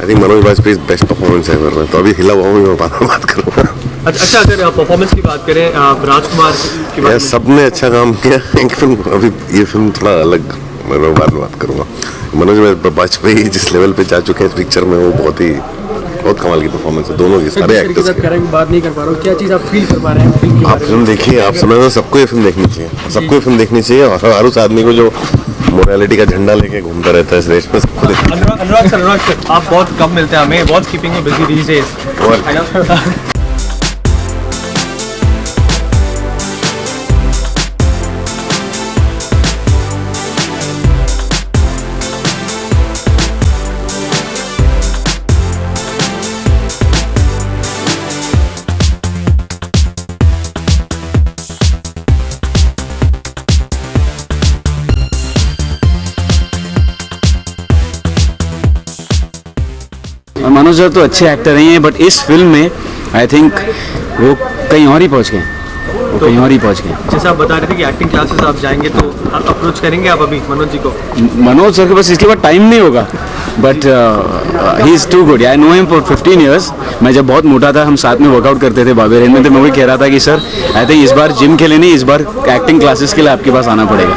I think Manoj Vajpayee best performance है में, तो अभी हिला हुआ हूँ मैं बात करूँगा। अच्छा, अगर परफॉर्मेंस की बात करें राजकुमार की बात सबने अच्छा काम किया। एक फिल्म अभी ये फिल्म थोड़ा अलग, मैं बाद में बात करूँगा। मनोज वाजपेयी जिस लेवल पे जा चुके हैं इस पिक्चर में, वो बहुत कमाल की परफॉर्मेंस है दोनों की, सारे एक्टर्स की। बात नहीं कर पा रहा हूँ, क्या चीज़ आप फील कर पा रहे हैं फिल्म की? आप फिल्म देखिए, आप समझ रहे हो, सबको ये फिल्म देखनी चाहिए, सबको ये फिल्म देखनी चाहिए। और हर उस आदमी को जो मोरालिटी का झंडा लेके घूमता रहता है इस देश में, सबको देखना। अनुराग सर, आप बहुत कम मिलते हैं हमें, what's keeping you busy these days? Manoj sir तो अच्छे एक्टर हैं, बट इस फिल्म में आई थिंक वो कहीं और ही पहुंच गए, कहीं और ही पहुंच गए। जैसे आप बता रहे थे कि एक्टिंग क्लासेस आप जाएंगे, तो अप्रोच करेंगे आप अभी मनोज जी को? मनोज सर के पास इसके बाद टाइम नहीं होगा, but he is too good. I know him for 15 years। मैं जब बहुत मोटा था, हम साथ में वर्कआउट करते थे बाबे रेन में, तो मैं वही कह रहा था कि सर आई थिंक इस बार जिम के लिए नहीं, इस बार एक्टिंग क्लासेस के लिए आपके पास आना पड़ेगा।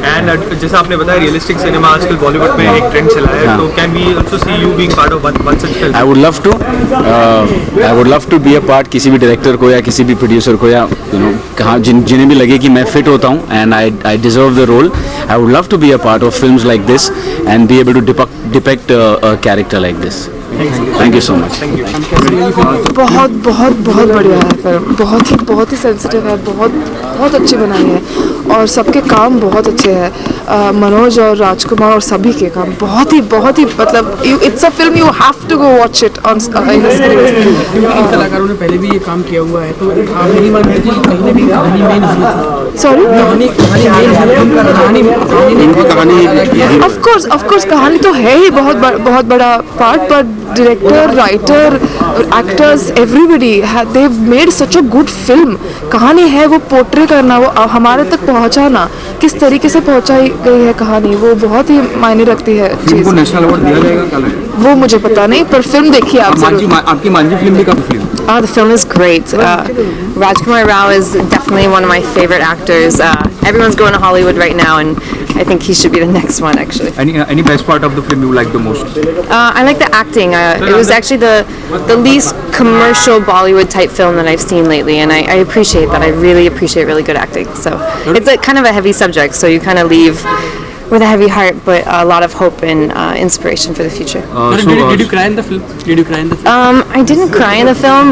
एंड जैसा आपने बताया, रियलिस्टिक सिनेमा आजकल बॉलीवुड में एक ट्रेंड चला है, तो can we also see you being part of one such film? I would love to be a part, किसी भी डायरेक्टर को या किसी भी प्रोड्यूसर को, या यू नो कहाँ जिन्हें भी लगे कि मैं फिट होता हूँ and I deserve the role, I would love to be a part of films like this and be able to depict a character like this. Thank you so much. बहुत बहुत बहुत बढ़िया है फिल्म, बहुत ही sensitive है, बहुत अच्छी बनाई है, और सबके काम बहुत अच्छे हैं। मनोज और राजकुमार और सभी के काम बहुत ही मतलब it's a film, you have to go watch it on in screen. इन कलाकारों ने पहले भी ये काम किया हुआ है, तो आप नहीं मानते कि कहीं ना कहीं कहानी मेन? सॉरी, कहानी ऑफ कोर्स कहानी तो है ही बहुत बड़ा पार्ट, पर director, writer, actors, everybody they made such a good film. कहानी है, वो पोर्ट्रे करना, वो हमारे तक पहुंचाना, किस तरीके से पहुंचाई गई है कहानी, वो बहुत ही मायने रखती है चीज़। नेशनल अवार्ड दिया जाएगा कल? वो मुझे पता नहीं, पर फिल्म देखिए आप जरूर। आपकी मांझी फिल्म भी कब film? The film is great. Rajkumar Rao is definitely one of my favorite actors. Everyone's going to Hollywood right now, and I think he should be the next one, actually. Any best part of the film you like the most? I like the acting. It was actually the least commercial Bollywood type film that I've seen lately, and I appreciate that. I really appreciate really good acting. So it's a kind of a heavy subject, so you kind of leave with a heavy heart, but a lot of hope and inspiration for the future. Did you cry in the film? I didn't cry in the film.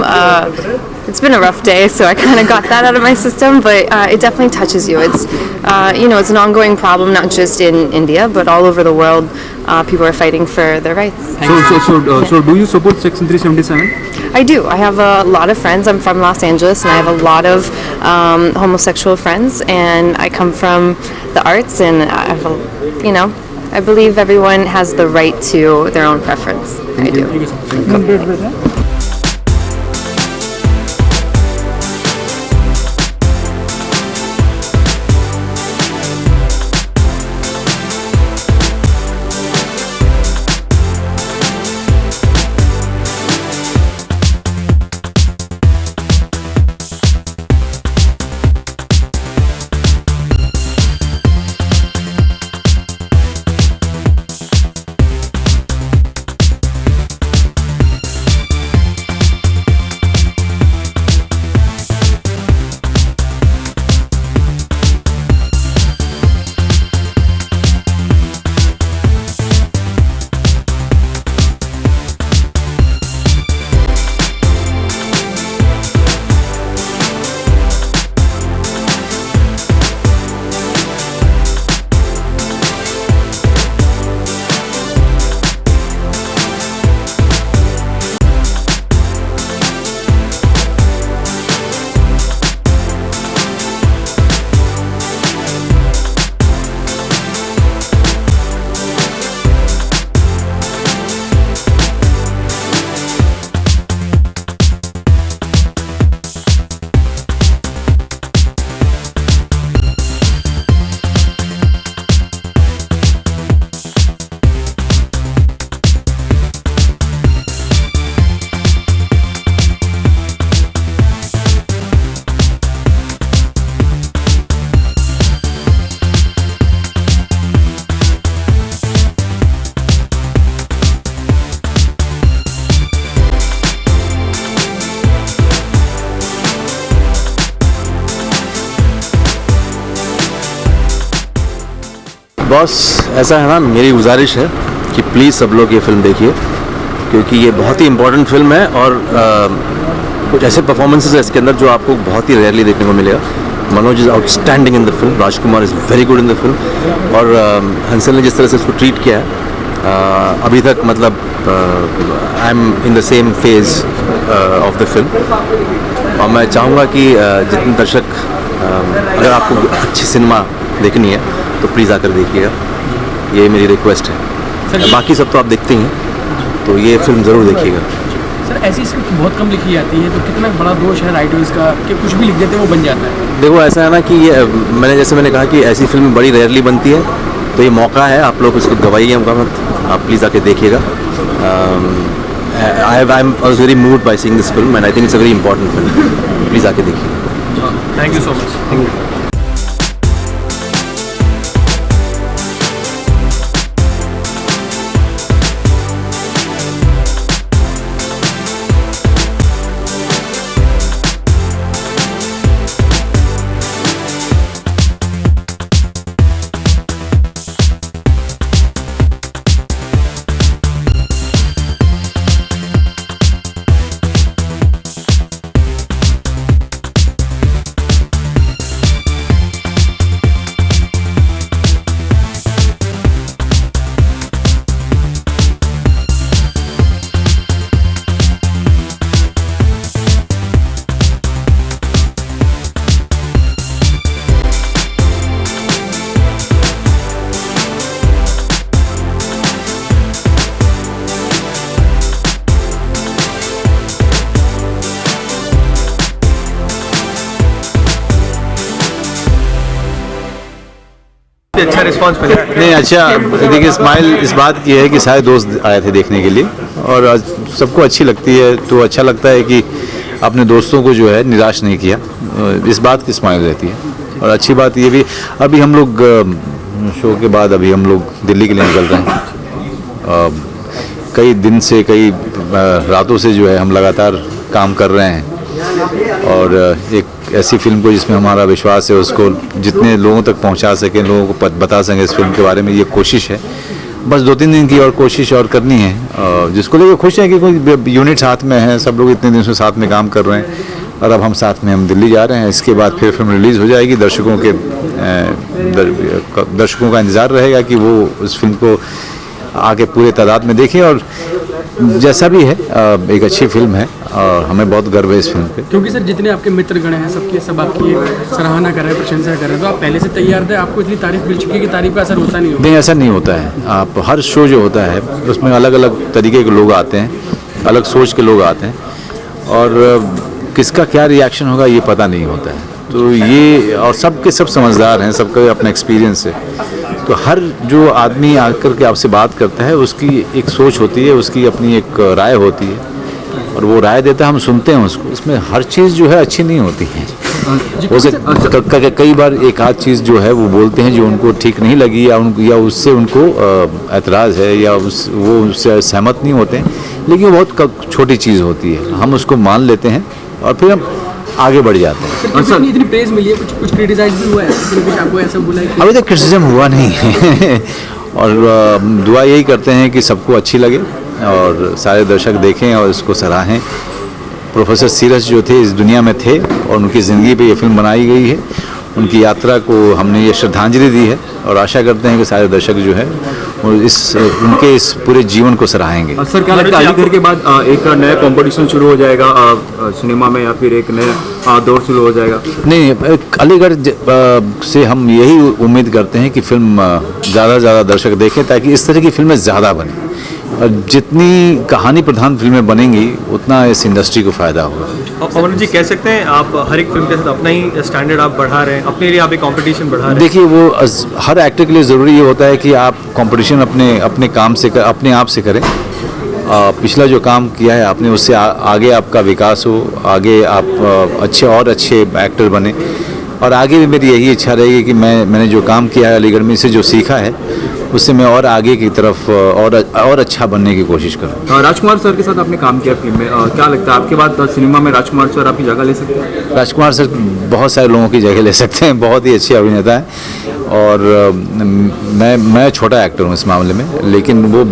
It's been a rough day, so I kind of got that out of my system, but it definitely touches you. It's, it's an ongoing problem, not just in India, but all over the world. People are fighting for their rights. So do you support Section 377? I do. I have a lot of friends. I'm from Los Angeles, and I have a lot of homosexual friends, and I come from the arts, and I believe everyone has the right to their own preference. I do. Cool. Boss ऐसा है ना, मेरी गुजारिश है कि please सब लोग ये फिल्म देखिए, क्योंकि ये बहुत ही इम्पोर्टेंट फिल्म है और कुछ ऐसे परफॉर्मेंसेस है इसके अंदर जो आपको बहुत ही रेयरली देखने को मिलेगा। Manoj is outstanding in the film, Rajkumar is very good in the film, और हंसल ने जिस तरह से इसको ट्रीट किया है अभी तक, मतलब I am in the same phase of the film. और मैं चाहूँगा कि जितने दर्शक अगर आपको अच्छी सिनेमा देखनी है तो प्लीज़ आकर देखिएगा, ये मेरी रिक्वेस्ट है। बाकी सब तो आप देखते हैं, तो ये फिल्म ज़रूर देखिएगा। सर ऐसी स्क्रिप्ट बहुत कम लिखी जाती है, तो कितना बड़ा दोष है राइटर्स का कि कुछ भी लिख देते हैं वो बन जाता है। देखो ऐसा है ना कि ये मैंने कहा कि ऐसी फिल्म बड़ी रेयरली बनती है, तो ये मौका है, आप लोग इसको गवाइए मत, आप प्लीज़ आके देखिएगा। आई am very moved by seeing this film and I think it's a very important film, please आके देखिएगा। Thank you so much. Thank you. अच्छा रिस्पांस मिला? नहीं अच्छा, देखिए स्माइल इस बात की है कि सारे दोस्त आए थे देखने के लिए और आज सबको अच्छी लगती है, तो अच्छा लगता है कि अपने दोस्तों को जो है निराश नहीं किया, इस बात की स्माइल रहती है। और अच्छी बात ये भी, अभी हम लोग शो के बाद अभी हम लोग दिल्ली के लिए निकल रहे हैं। कई दिन से, कई रातों से जो है हम लगातार काम कर रहे हैं और एक ऐसी फिल्म को जिसमें हमारा विश्वास है उसको जितने लोगों तक पहुंचा सकें, लोगों को बता सकें इस फिल्म के बारे में, ये कोशिश है। बस 2-3 दिन की और कोशिश और करनी है, जिसको लेकर खुश है कि कोई यूनिट साथ में है, सब लोग इतने दिन से साथ में काम कर रहे हैं और अब हम साथ में हम दिल्ली जा रहे हैं। इसके बाद फिर फिल्म रिलीज़ हो जाएगी, दर्शकों का इंतज़ार रहेगा कि वो उस फिल्म को आगे पूरे तादाद में देखें और जैसा भी है एक अच्छी फिल्म है और हमें बहुत गर्व है इस फिल्म पे। क्योंकि सर जितने आपके मित्रगण हैं सबके सब आपकी सराहना कर रहे हैं, प्रशंसा कर रहे हैं, तो आप पहले से तैयार थे, आपको इतनी तारीफ मिल चुकी है कि तारीफ का असर होता नहीं होता? नहीं, ऐसा नहीं होता है। आप हर शो जो होता है उसमें अलग अलग तरीके के लोग आते हैं, अलग सोच के लोग आते हैं और किसका क्या रिएक्शन होगा ये पता नहीं होता है। तो ये और सबके सब समझदार हैं, सबका अपना एक्सपीरियंस है। तो हर जो आदमी आकर के आपसे बात करता है उसकी एक सोच होती है, उसकी अपनी एक राय होती है और वो राय देता है, हम सुनते हैं उसको। इसमें हर चीज़ जो है अच्छी नहीं होती है, कई बार एक आध चीज़ जो है वो बोलते हैं जो उनको ठीक नहीं लगी या उससे उनको एतराज़ है या वो उससे सहमत नहीं होते हैं, लेकिन बहुत छोटी चीज़ होती है, हम उसको मान लेते हैं और फिर हम आगे बढ़ जाते हैं। सर इतनी प्रेज मिली है, कुछ क्रिटिसाइज भी हुआ है, किसी ने कुछ आपको ऐसा बोला है? अभी तक क्रिटिसिज्म हुआ नहीं है और दुआ यही करते हैं कि सबको अच्छी लगे और सारे दर्शक देखें और इसको सराहें। प्रोफेसर सीरस जो थे इस दुनिया में थे और उनकी ज़िंदगी पे ये फिल्म बनाई गई है, उनकी यात्रा को हमने ये श्रद्धांजलि दी है और आशा करते हैं कि सारे दर्शक जो है उनके इस पूरे जीवन को सराहेंगे। सर क्या लगता है अलीगढ़ के बाद एक नया कंपटीशन शुरू हो जाएगा सिनेमा में या फिर एक नया दौर शुरू हो जाएगा? नहीं, अलीगढ़ से हम यही उम्मीद करते हैं कि फिल्म ज़्यादा से ज़्यादा दर्शक देखें ताकि इस तरह की फिल्में ज़्यादा बनें और जितनी कहानी प्रधान फिल्में बनेंगी उतना इस इंडस्ट्री को फ़ायदा होगा। अमन जी कह सकते हैं आप हर एक फिल्म के साथ अपना ही स्टैंडर्ड आप बढ़ा रहे हैं, अपने लिए आप एक कंपटीशन बढ़ा रहे हैं? देखिए वो हर एक्टर के लिए ज़रूरी ये होता है कि आप कंपटीशन अपने काम से अपने आप से करें। पिछला जो काम किया है आपने उससे आगे आपका विकास हो, आगे आप अच्छे एक्टर बने और आगे भी मेरी यही इच्छा रहेगी कि मैंने जो काम किया है अलीगढ़ में, इससे जो सीखा है उससे मैं और आगे की तरफ और अच्छा बनने की कोशिश करूँ। राजकुमार सर के साथ आपने काम किया फिल्म में, क्या लगता है आपके बाद सिनेमा में राजकुमार सर आपकी जगह ले सकते हैं? राजकुमार सर बहुत सारे लोगों की जगह ले सकते हैं, बहुत ही अच्छे अभिनेता हैं और मैं छोटा एक्टर हूँ इस मामले में, लेकिन वो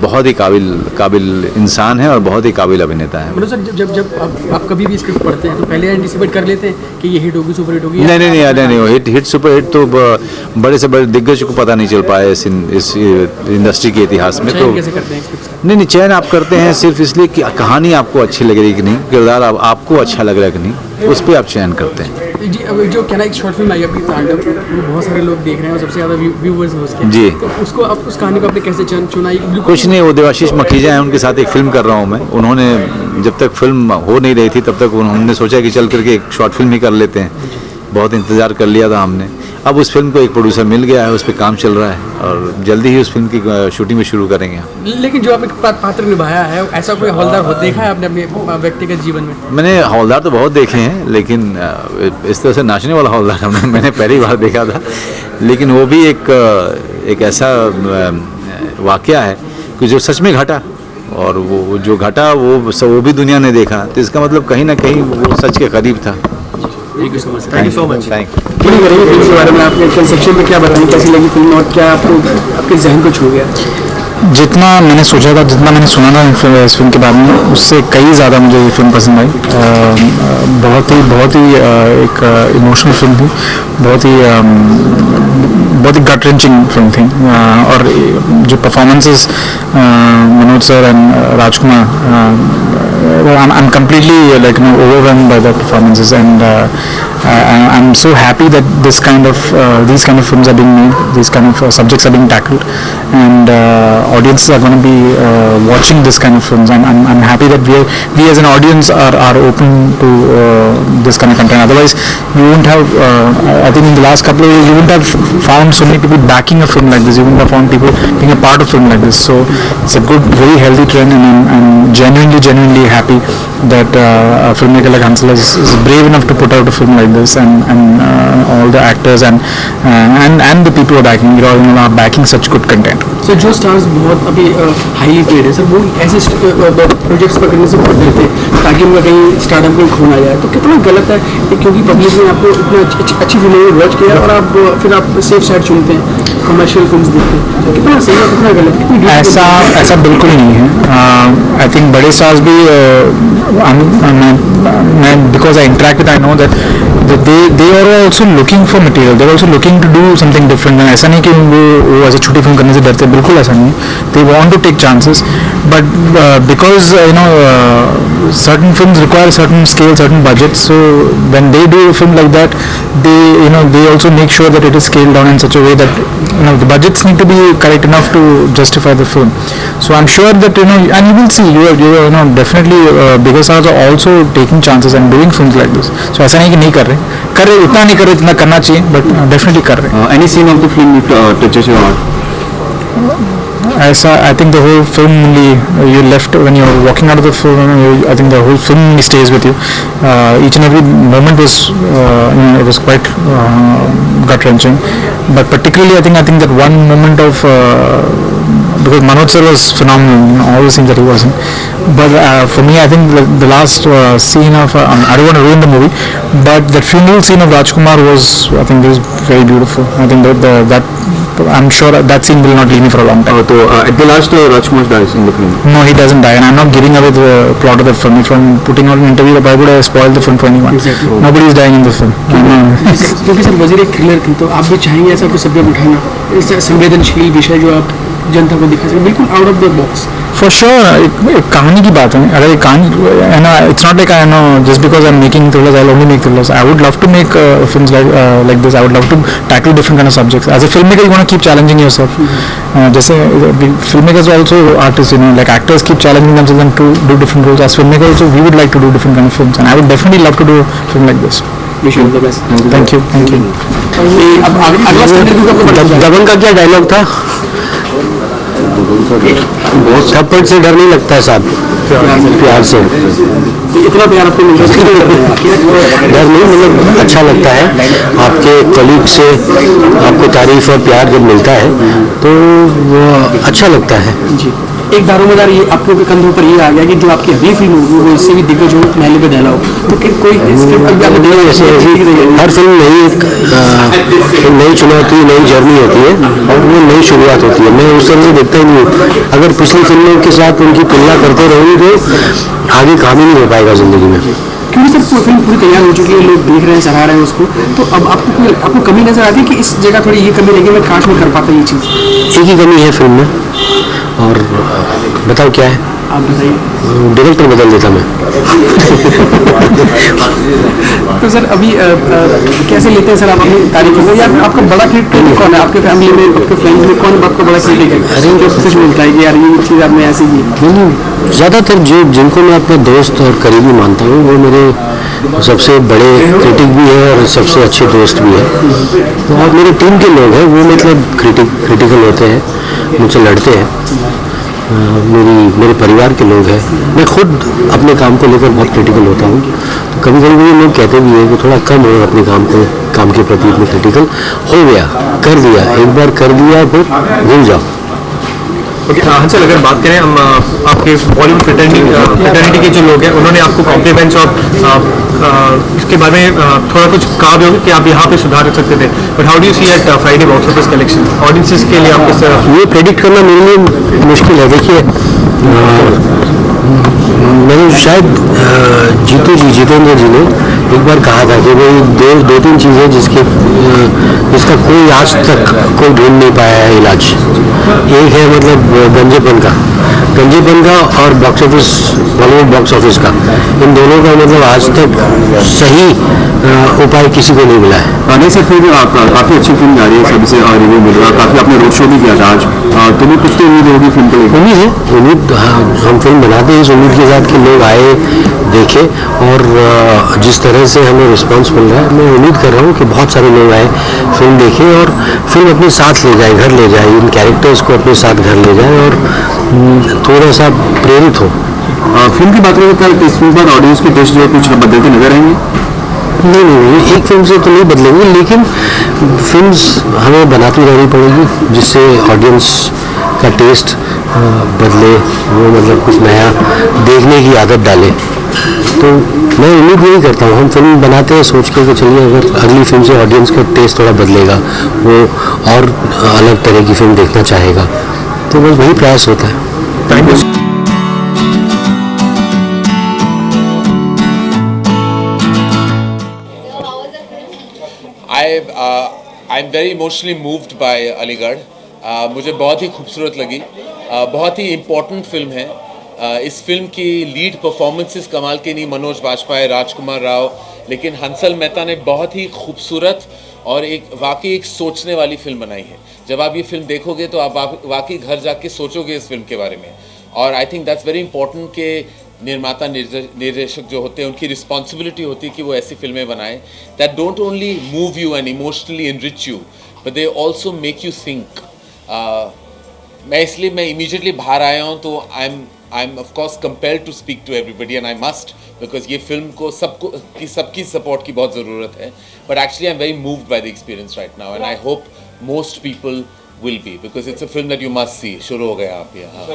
बहुत ही काबिल इंसान है और बहुत ही काबिल अभिनेता है। मतलब सर जब आप कभी भी स्क्रिप्ट पढ़ते हैं तो पहले एंटिसिपेट कर लेते हैं कि ये हिट होगी, सुपर हिट होगी? नहीं, हिट सुपर हिट तो बड़े से बड़े दिग्गज को पता नहीं चल पाया इस इंडस्ट्री के इतिहास में। तो कैसे करते हैं स्क्रिप्ट? नहीं, चयन आप करते हैं सिर्फ इसलिए कि कहानी आपको अच्छी लग रही कि नहीं, किरदार आपको अच्छा लग रहा है कि नहीं, उस पर आप चयन करते हैं। जी, अब जो क्या ना एक शॉर्ट फिल्म आई अपनी तांडव, वो बहुत सारे लोग देख रहे हैं और सबसे ज़्यादा व्यूवर्स हैं उसके। जी, तो उसको आप उस कहानी को आपने कैसे चुना? कुछ नहीं, वो देवाशीष मखीजा हैं, उनके साथ एक फिल्म कर रहा हूँ मैं। उन्होंने जब तक फिल्म हो नहीं रही थी तब तक उन्होंने सोचा कि चल करके एक शॉर्ट फिल्म ही कर लेते हैं। बहुत इंतज़ार कर लिया था हमने। अब उस फिल्म को एक प्रोड्यूसर मिल गया है, उस पर काम चल रहा है और जल्दी ही उस फिल्म की शूटिंग में शुरू करेंगे। लेकिन जो आपने पात्र निभाया है, ऐसा कोई हवलदार हो देखा है आपने अपने व्यक्तिगत जीवन में? मैंने हवलदार तो बहुत देखे हैं, लेकिन इस तरह से नाचने वाला हवलदार मैंने पहली बार देखा था। लेकिन वो भी एक ऐसा वाकया है कि जो सच में घटा, और वो जो घटा वो भी दुनिया ने देखा, तो इसका मतलब कहीं ना कहीं वो सच के करीब था। Thank you so much. Thank you so much. Film के बारे में आपने कंसेप्शन में क्या बताया, कैसी लगी फिल्म और क्या आपके जहन को छू गया? जितना मैंने सोचा था, जितना मैंने सुना था इस फिल्म के बारे में, उससे कई ज़्यादा मुझे ये फिल्म पसंद आई। बहुत ही एक इमोशनल फिल्म थी, बहुत ही गट रेंचिंग फिल्म थी। और जो performances Manoj sir and Rajkumar, I'm completely overwhelmed by the performances, and I'm so happy that these kind of films are being made, these kind of subjects are being tackled, and audiences are going to be watching this kind of films. I'm happy that we as an audience are open to this kind of content. Otherwise, you wouldn't have, I think in the last couple of years, you wouldn't have found so many people backing a film like this. You wouldn't have found people being a part of a film like this. So it's a good, very healthy trend, and I'm genuinely happy that a filmmaker like Hansal is brave enough to put out a film like this, and all the actors and the people who are backing it all are backing such good content. Sir जो stars बहुत अभी highly paid है sir, वो ऐसे projects पकड़ने से बहुत डरते हैं ताकि उनका कहीं स्टार्टअप में खो ना जाए, तो कितना गलत है? क्योंकि पब्लिक ने आपको इतना अच्छी फिल्म में वॉच किया और फिर आप सेफ साइड चुनते हैं, कमर्शियल फिल्म देखते हैं, तो कितना सही है कितना गलत? ऐसा बिल्कुल नहीं है। आई थिंक बड़े स्टार्स भी, because I interact with, I know that they are also looking for material, they are also looking to do something different. ऐसा नहीं कि वो ऐसे छोटी फिल्म करने से डरते, बिल्कुल ऐसा नहीं है। They want to take chances, but because certain films require certain scale, certain budget, so when they do a film like that, they also make sure that it is scaled down in such a way that the budgets need to be correct enough to justify the film. So I'm sure that and you will see, definitely bigger stars are also taking chances and doing films like this. So ऐसा नहीं कि नहीं कर रहे, उतना नहीं कर रहे जितना करना चाहिए, but definitely कर रहे। Any scene of the film touches your heart? I think the whole film only, you left when you're walking out of the film, I think the whole film only stays with you. Each and every moment was it was quite gut wrenching, but particularly I think that one moment of because Manoj sir was phenomenal, all the scenes that he was in, but for me I think the last scene of I don't want to ruin the movie, but the funeral scene of Rajkumar was, I think, was very beautiful. I think that I'm sure that scene will not leave me for a long time. So at the last, Rajkumar dies in the film. No, he doesn't die, and I'm not giving away the plot of the film. If I'm putting out an interview, why would I spoil the film for anyone? Exactly. Nobody is dying in the film. क्योंकि sir वज़ीर एक thriller थी, तो आप भी चाहेंगे ऐसा कुछ सब्जेक्ट उठाना, इस संवेदनशील विषय जो आप जनता को दिखा सकें, बिल्कुल out of the box. For sure, एक कहानी की बात है। अगर एक कहानी, it's not like I know just because I'm making thrillers, I'll only make thrillers. I would love to make films like this. I would love to tackle different kind of subjects. As a filmmaker, you want to keep challenging yourself. जैसे filmmakers are also artists, like actors keep challenging themselves and to do different roles. As filmmakers, also we would like to do different kind of films, and I would definitely love to do a film like this. Wish you all the best. Thank you. अब अगला दबंग का क्या dialogue था? थप्पड़ से डर नहीं लगता है साहब, प्यार से। इतना प्यार आपको मिल डर नहीं, मतलब अच्छा लगता है आपके कलीग से आपको तारीफ और प्यार जब मिलता है तो वो अच्छा लगता है। एक दारोमदार ये आपको के कंधों पर ये आ गया कि जो आपकी अगली फिल्म होगी वो इससे भी दिग्गज हो, महल पे डाला हो, तो कोई हर फिल्म नई एक नई चुनौती, नई जर्नी होती है और वो नई शुरुआत होती है। मैं उस तरह से देखता ही नहीं हूँ। अगर पिछली फिल्मों के साथ उनकी तुलना करते रहूँगी तो आगे काम ही नहीं हो पाएगा ज़िंदगी में। क्योंकि सर फिल्म पूरी तैयार हो चुकी है, लोग देख रहे हैं, सराह रहे हैं उसको, तो अब आपको कमी नजर आती है कि इस जगह थोड़ी ये कमी रहेगी, मैं काश में कर पाता ये चीज़? एक ही कमी है फिल्म में, और बताओ क्या है? आप बताइए। डायरेक्टर बदल देता मैं। तो सर अभी कैसे लेते हैं सर आप अपनी तारीफ को, या आपका बड़ा क्रिटिक कौन है आपके फैमिली में, आपके फ्रेंड्स में, कौन आपका बड़ा क्रिटिक है? अरे सच मिलता है कि यार ये चीज़ आपने ऐसी की। ज़्यादातर जिनको मैं अपना दोस्त और करीबी मानता हूँ वो मेरे सबसे बड़े क्रिटिक भी है और सबसे अच्छे दोस्त भी है। और मेरे टीम के लोग हैं वो मतलब क्रिटिकल होते हैं, मुझसे लड़ते हैं। मेरे परिवार के लोग हैं। मैं खुद अपने काम को लेकर बहुत क्रिटिकल होता हूँ, तो कभी कभी मुझे लोग कहते भी हैं कि थोड़ा कम हो अपने काम के प्रति इतने क्रिटिकल। हो गया, कर दिया, एक बार कर दिया फिर भूल जाओ। ओके हंसल, अगर बात करें हम आपके बॉलीवुड फ्रेटर्निटी के जो लोग हैं उन्होंने आपको कॉम्प्लीमेंट्स और इसके बारे में थोड़ा कुछ कहा भी होगा कि आप यहाँ पे सुधार कर सकते थे, but how do you see at Friday box office collection audiences के लिए आप किस तरह? ये प्रेडिक्ट करना मेरे लिए मुश्किल है। देखिए मैंने शायद जितेंद्र जी ने एक बार कहा था कि भाई दो तीन चीज़ें जिसका कोई आज तक कोई ढूंढ नहीं पाया है इलाज। एक है मतलब गंजेपन का और box office, Bollywood box office का, इन दोनों का मतलब आज तक सही उपाय किसी को नहीं मिला है। नहीं सर, फिर काफ़ी अच्छी फिल्म जा रही है, सबसे रिव्यू मिल रहा है, काफ़ी आपने रोड शो भी किया था आज, तो भी कुछ तो उम्मीद होगी फिल्म को लेकर? उम्मीद हम फिल्म बनाते हैं इस उम्मीद के साथ कि लोग आए, देखे, और जिस तरह से हमें रिस्पांस मिल रहा है मैं उम्मीद कर रहा हूँ कि बहुत सारे लोग आए, फिल्म देखें और फिल्म अपने साथ ले जाए, घर ले जाए, इन कैरेक्टर्स को अपने साथ घर ले जाए और थोड़ा सा प्रेरित हो। फिल्म की बात करें तो इस फिल्म पर ऑडियंस के टेस्ट जो कुछ बदलते नजर आएंगे? नहीं, एक फिल्म से तो नहीं बदलेंगे, लेकिन फिल्म्स हमें बनाती रहनी पड़ेगी जिससे ऑडियंस का टेस्ट बदले, वो मतलब कुछ नया देखने की आदत डाले। तो मैं उम्मीद यही करता हूँ, हम फिल्म बनाते हैं सोच के कि चलिए अगर अगली फिल्म से ऑडियंस का टेस्ट थोड़ा बदलेगा, वो और अलग तरह की फिल्म देखना चाहेगा, तो बस वही प्रयास होता है। Thank you. I'm very emotionally moved by Aligarh. मुझे बहुत ही खूबसूरत लगी, बहुत ही इम्पोर्टेंट फिल्म है। इस फिल्म की लीड परफॉर्मेंसेस कमाल के नहीं, मनोज बाजपेयी, राजकुमार राव, लेकिन हंसल मेहता ने बहुत ही खूबसूरत और वाकई एक सोचने वाली फिल्म बनाई है। जब आप ये फिल्म देखोगे तो आप वाकई घर जाके सोचोगे इस फिल्म के बारे में, और I think that's very important कि निर्माता निर्देशक जो होते हैं उनकी रिस्पॉन्सिबिलिटी होती है कि वो ऐसी फिल्में बनाएं that don't only move you and emotionally enrich you but they also make you think. मैं इमीडिएटली बाहर आया हूँ, तो I am of course compelled to speak to everybody and I must, because ये फिल्म को सबकी सपोर्ट की बहुत ज़रूरत है। But actually I am very moved by the experience right now and I hope most people will be, because it's a film that you must see। शुरू हो गया आप यहाँ।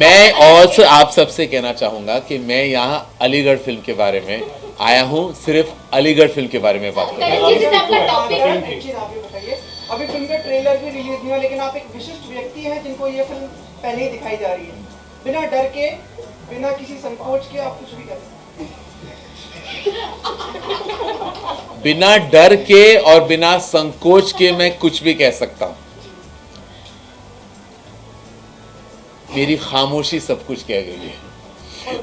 मैं और आप सबसे कहना चाहूँगा कि मैं यहाँ अलीगढ़ फिल्म के बारे में आया हूँ, सिर्फ अलीगढ़ फिल्म के बारे में बात करने। अभी फिल्म का ट्रेलर भी रिलीज नहीं हुआ, लेकिन आप एक विशिष्ट व्यक्ति हैं जिनको ये फिल्म पहले ही दिखाई जा रही है। बिना डर के, बिना किसी संकोच के आप कुछ भी कर सकते हैं। बिना डर के और बिना संकोच के मैं कुछ भी कह सकता हूं। मेरी खामोशी सब कुछ कह गई है।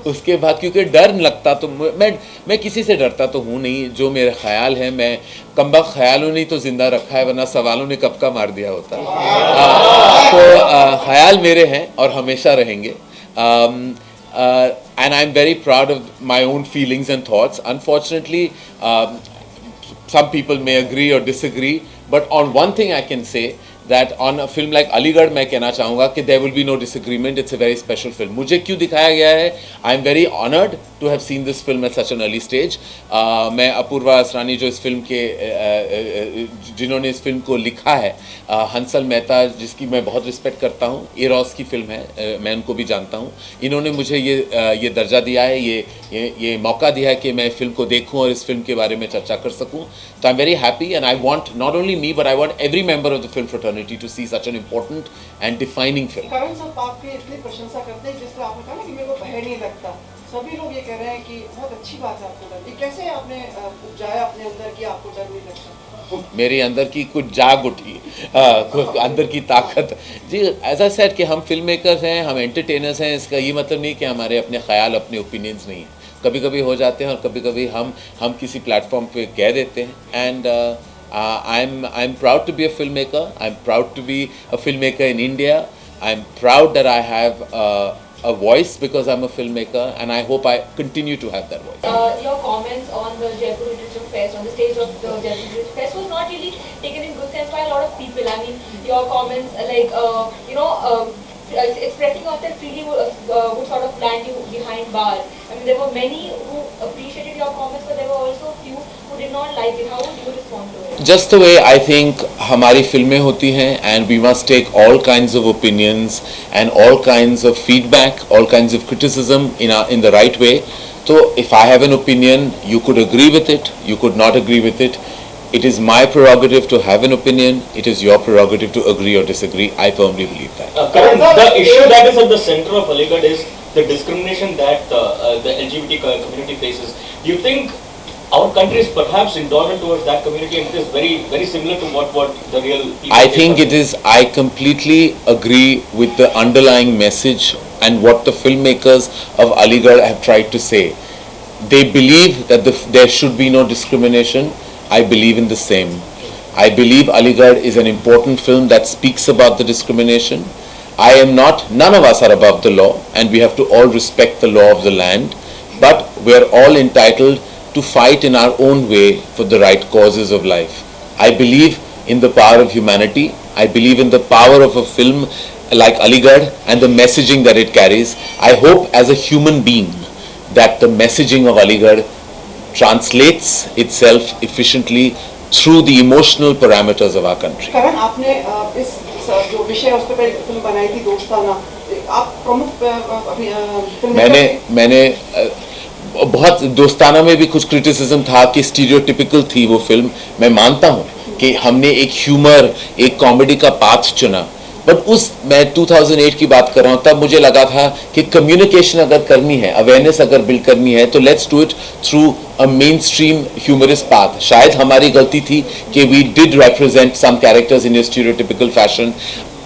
उसके बाद क्योंकि डर लगता तो मैं किसी से डरता तो हूं नहीं, जो मेरे ख्याल है, मैं कमबख्त ख्यालों ने तो जिंदा रखा है, वरना सवालों ने कब का मार दिया होता। तो ख्याल मेरे हैं और हमेशा रहेंगे। And I'm very proud of my own feelings and thoughts. Unfortunately, some people may agree or disagree, but on one thing I can say that on a film like Aligarh मैं कहना चाहूँगा कि there will be no disagreement. It's a very special film. मुझे क्यों दिखाया गया है? I am very honoured to have seen this film at such an early stage. मैं अपूर्वा असरानी जो इस फिल्म के जिन्होंने इस फिल्म को लिखा है, हंसल मेहता जिसकी मैं बहुत रिस्पेक्ट करता हूँ, एरोस की फिल्म है, मैं उनको भी जानता हूँ, इन्होंने मुझे ये दर्जा दिया है, ये मौका दिया है कि मैं फिल्म को देखूँ और इस फिल्म के बारे में चर्चा कर सकूँ. तो I am very happy and I want not only me but I want every member of the film fraternity to see such an important and defining film. Karan साहब आपकी इतनी प्रशंसा करते हैं, जिस तरह आपने कहा ना कि मेरे को भय नहीं लगता, सभी लोग ये कह रहे हैं कि बहुत अच्छी बात है आपको डर. ये कैसे आपने उपजाया अपने अंदर कि आपको डर नहीं लगता? मेरे अंदर की कुछ जाग उठी, अंदर की ताकत जी. एज आई सेड कि हम फिल्म मेकर्स हैं, हम एंटरटेनर्स हैं. इसका ये मतलब नहीं कि हमारे अपने ख्याल, अपने ओपिनियंस नहीं हैं. कभी कभी हो जाते हैं और कभी कभी हम किसी प्लेटफॉर्म पे कह देते हैं. And I am proud to be a film maker. I am proud to be a film maker in India. I am proud that I have a voice because I'm a filmmaker, and I hope I continue to have that voice. Your comments on the Jaipur Literature Fest, on the stage of the Jaipur Literature Fest, was not really taken in good sense by a lot of people. I mean, your comments, like, expressing yourself freely would sort of land you behind bars. I mean, there were many who appreciated your comments, but there were also few who did not like it. How would you respond to it? Just the way I think हमारी फिल्में होती हैं, and we must take all kinds of opinions and all kinds of feedback, all kinds of criticism in the right way. So if I have an opinion, you could agree with it, you could not agree with it. It is my prerogative to have an opinion. It is your prerogative to agree or disagree. I firmly believe that. Karan, the issue that is at the center of Aligarh is the discrimination that the LGBT community faces. Do you think our country is perhaps intolerant towards that community, and it is very, very similar to what the real people I think it is. I completely agree with the underlying message and what the filmmakers of Aligarh have tried to say. They believe that there should be no discrimination. I believe in the same. I believe Aligarh is an important film that speaks about the discrimination. I am not, none of us are above the law, and we have to all respect the law of the land, but we are all entitled to fight in our own way for the right causes of life. I believe in the power of humanity. I believe in the power of a film like Aligarh and the messaging that it carries. I hope as a human being that the messaging of Aligarh translates itself efficiently through the emotional parameters of our country. करण, आपने इस जो विषय है उस पर एक film बनाई थी दोस्ताना. आप प्रमुख मैंने बहुत दोस्ताना में भी कुछ क्रिटिसिज्म था कि स्टीरियोटिपिकल थी वो फिल्म. मैं मानता हूँ कि हमने एक ह्यूमर, एक कॉमेडी का पाथ चुना, बट मैं 2008 की बात कर रहा हूँ. तब मुझे लगा था कि कम्युनिकेशन अगर करनी है, अवेयरनेस अगर बिल्ड करनी है, तो let's do it through a mainstream humorous path. शायद हमारी गलती थी कि we did represent some characters in a stereotypical fashion.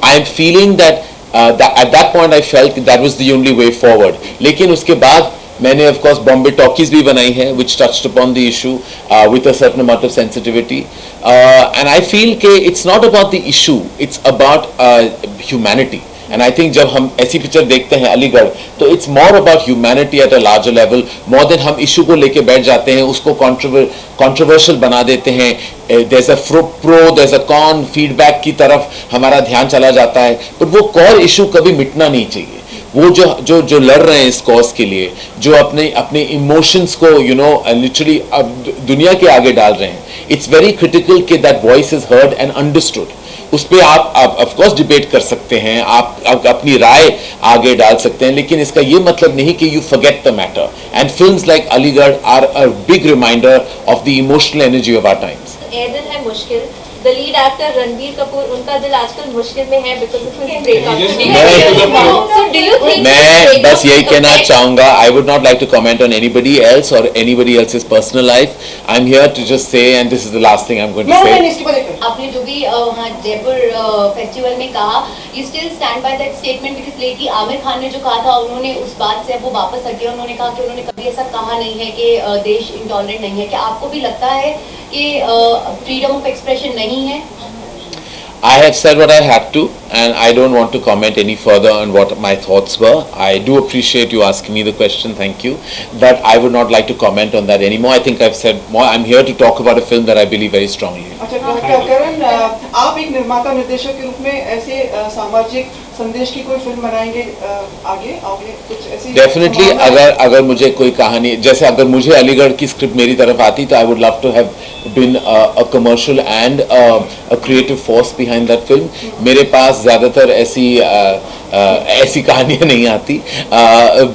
I am feeling that at that point I felt that was the only way forward. लेकिन उसके बाद मैंने of course Bombay talkies भी बनाई है which touched upon the issue with a certain amount of sensitivity, and I feel कि it's not about the issue, it's about humanity. And I think जब हम ऐसी पिक्चर देखते हैं अलीगढ़, तो it's more about humanity at a larger level, more than हम issue को लेके बैठ जाते हैं, उसको controversial बना देते हैं. There's a pro, there's a con, feedback की तरफ हमारा ध्यान चला जाता है, but वो core issue कभी मिटना नहीं चाहिए. वो जो लड़ रहे हैं इस कॉज के लिए, जो अपने इमोशंस को लिटरली दुनिया के आगे डाल रहे हैं, इट्स वेरी क्रिटिकल कि that voice is heard and understood. उस पर आप ऑफ कोर्स डिबेट कर सकते हैं, आप अपनी राय आगे डाल सकते हैं, लेकिन इसका ये मतलब नहीं कि you forget the matter. And films like Aligarh are a big reminder of the emotional energy of our times. Ae Dil Hai मुश्किल. The lead actor Ranbir Kapoor, उनका दिल आजकल मुश्किल में है because of his breakup. So do you think मैं बस यही कहना चाहूँगा, I would not like to comment on anybody else or anybody else's personal life. I'm here to just say, and this is the last thing I'm going to say. आपने जो भी वहाँ Jaipur festival में कहा, you still stand by that statement because lately Aamir Khan ने जो कहा था, उन्होंने उस बात से वो वापस हटे. उन्होंने कहा कि उन्होंने कभी ऐसा कहा नहीं है कि देश इंटॉलरेंट नहीं है. क्या आपको भी लगता है कि फ्रीडम ऑफ एक्सप्रेशन नहीं है? I have said what I had to, and I don't want to comment any further on what my thoughts were. I do appreciate you asking me the question, thank you, but I would not like to comment on that anymore. I think I've said more. I'm here to talk about a film that I believe very strongly in. अच्छा करण, आप एक निर्माता निर्देशक के रूप में ऐसे सामाजिक संदेश की कोई फिल्म बनाएंगे आगे कुछ ऐसी? डेफिनेटली अगर मुझे कोई कहानी, जैसे अगर मुझे अलीगढ़ की स्क्रिप्ट मेरी तरफ आती तो I would love to have been a commercial and a creative force behind that film. मेरे पास ज़्यादातर ऐसी कहानियाँ नहीं आती,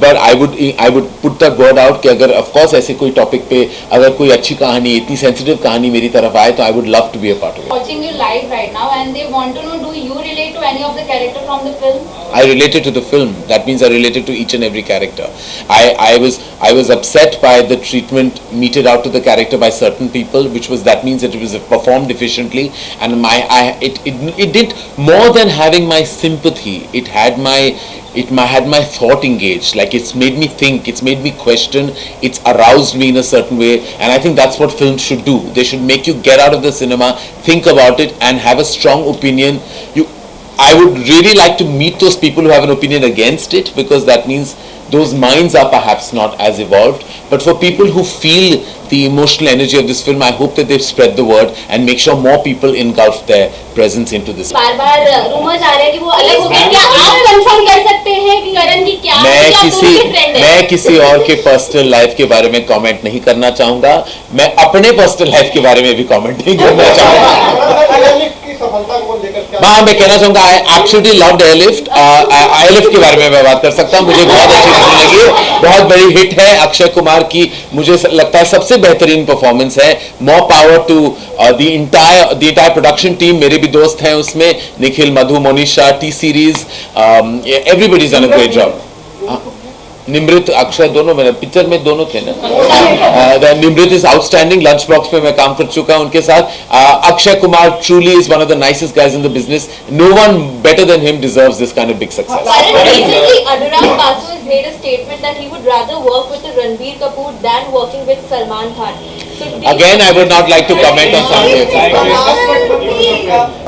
but I would put that word out कि अगर ऑफ कोर्स ऐसे कोई टॉपिक पे अगर कोई अच्छी कहानी, इतनी सेंसिटिव कहानी मेरी तरफ आए तो I would love to be a part of it. Watching you live right now and they want to know, do you relate to any of the character from the film? I related to the film. That means I related to each and every character. I was upset by the treatment meted out to the character by certain people, that means that it was performed efficiently, and it did more than having my sympathy. It had my thought engaged. Like, it's made me think, it's made me question, it's aroused me in a certain way, and I think that's what films should do. They should make you get out of the cinema, think about it, and have a strong opinion. I would really like to meet those people who have an opinion against it, because that means those minds are perhaps not as evolved. But for people who feel the emotional energy of this film, I hope that they spread the word and make sure more people engulf their presence into this. बार-बार rumours आ रहे हैं कि वो अलग हो गए. क्या आप कंफर्म कर सकते हैं कि करण की क्या मैं किसी और के पर्सनल लाइफ के बारे में कमेंट नहीं करना चाहूंगा. मैं अपने पर्सनल लाइफ के बारे में भी कमेंट नहीं करना चाहूंगा. हाँ, मैं कहना चाहूंगा I absolutely loved airlift. Airlift के बारे में मैं बात कर सकता हूँ. मुझे बहुत अच्छी फिल्म लगी, बहुत बड़ी हिट है. अक्षय कुमार की मुझे लगता है सबसे बेहतरीन परफॉर्मेंस है. More power to the entire production team. मेरे भी दोस्त हैं उसमें, Nikhil, Madhu, Monisha, T Series, everybody is done a great job. Nimrat, Akshay दोनों मेरे पिक्चर में दोनों थे ना. Nimrat is outstanding. Lunchbox पे मैं काम कर चुका हूं उनके साथ. Akshay Kumar truly is one of the nicest guys in the business. No one better than him deserves this kind of big success. Recently, Anurag Basu has made a statement that he would rather work with Ranbir Kapoor than working with Salman Khan. Again, I would not like to comment on something.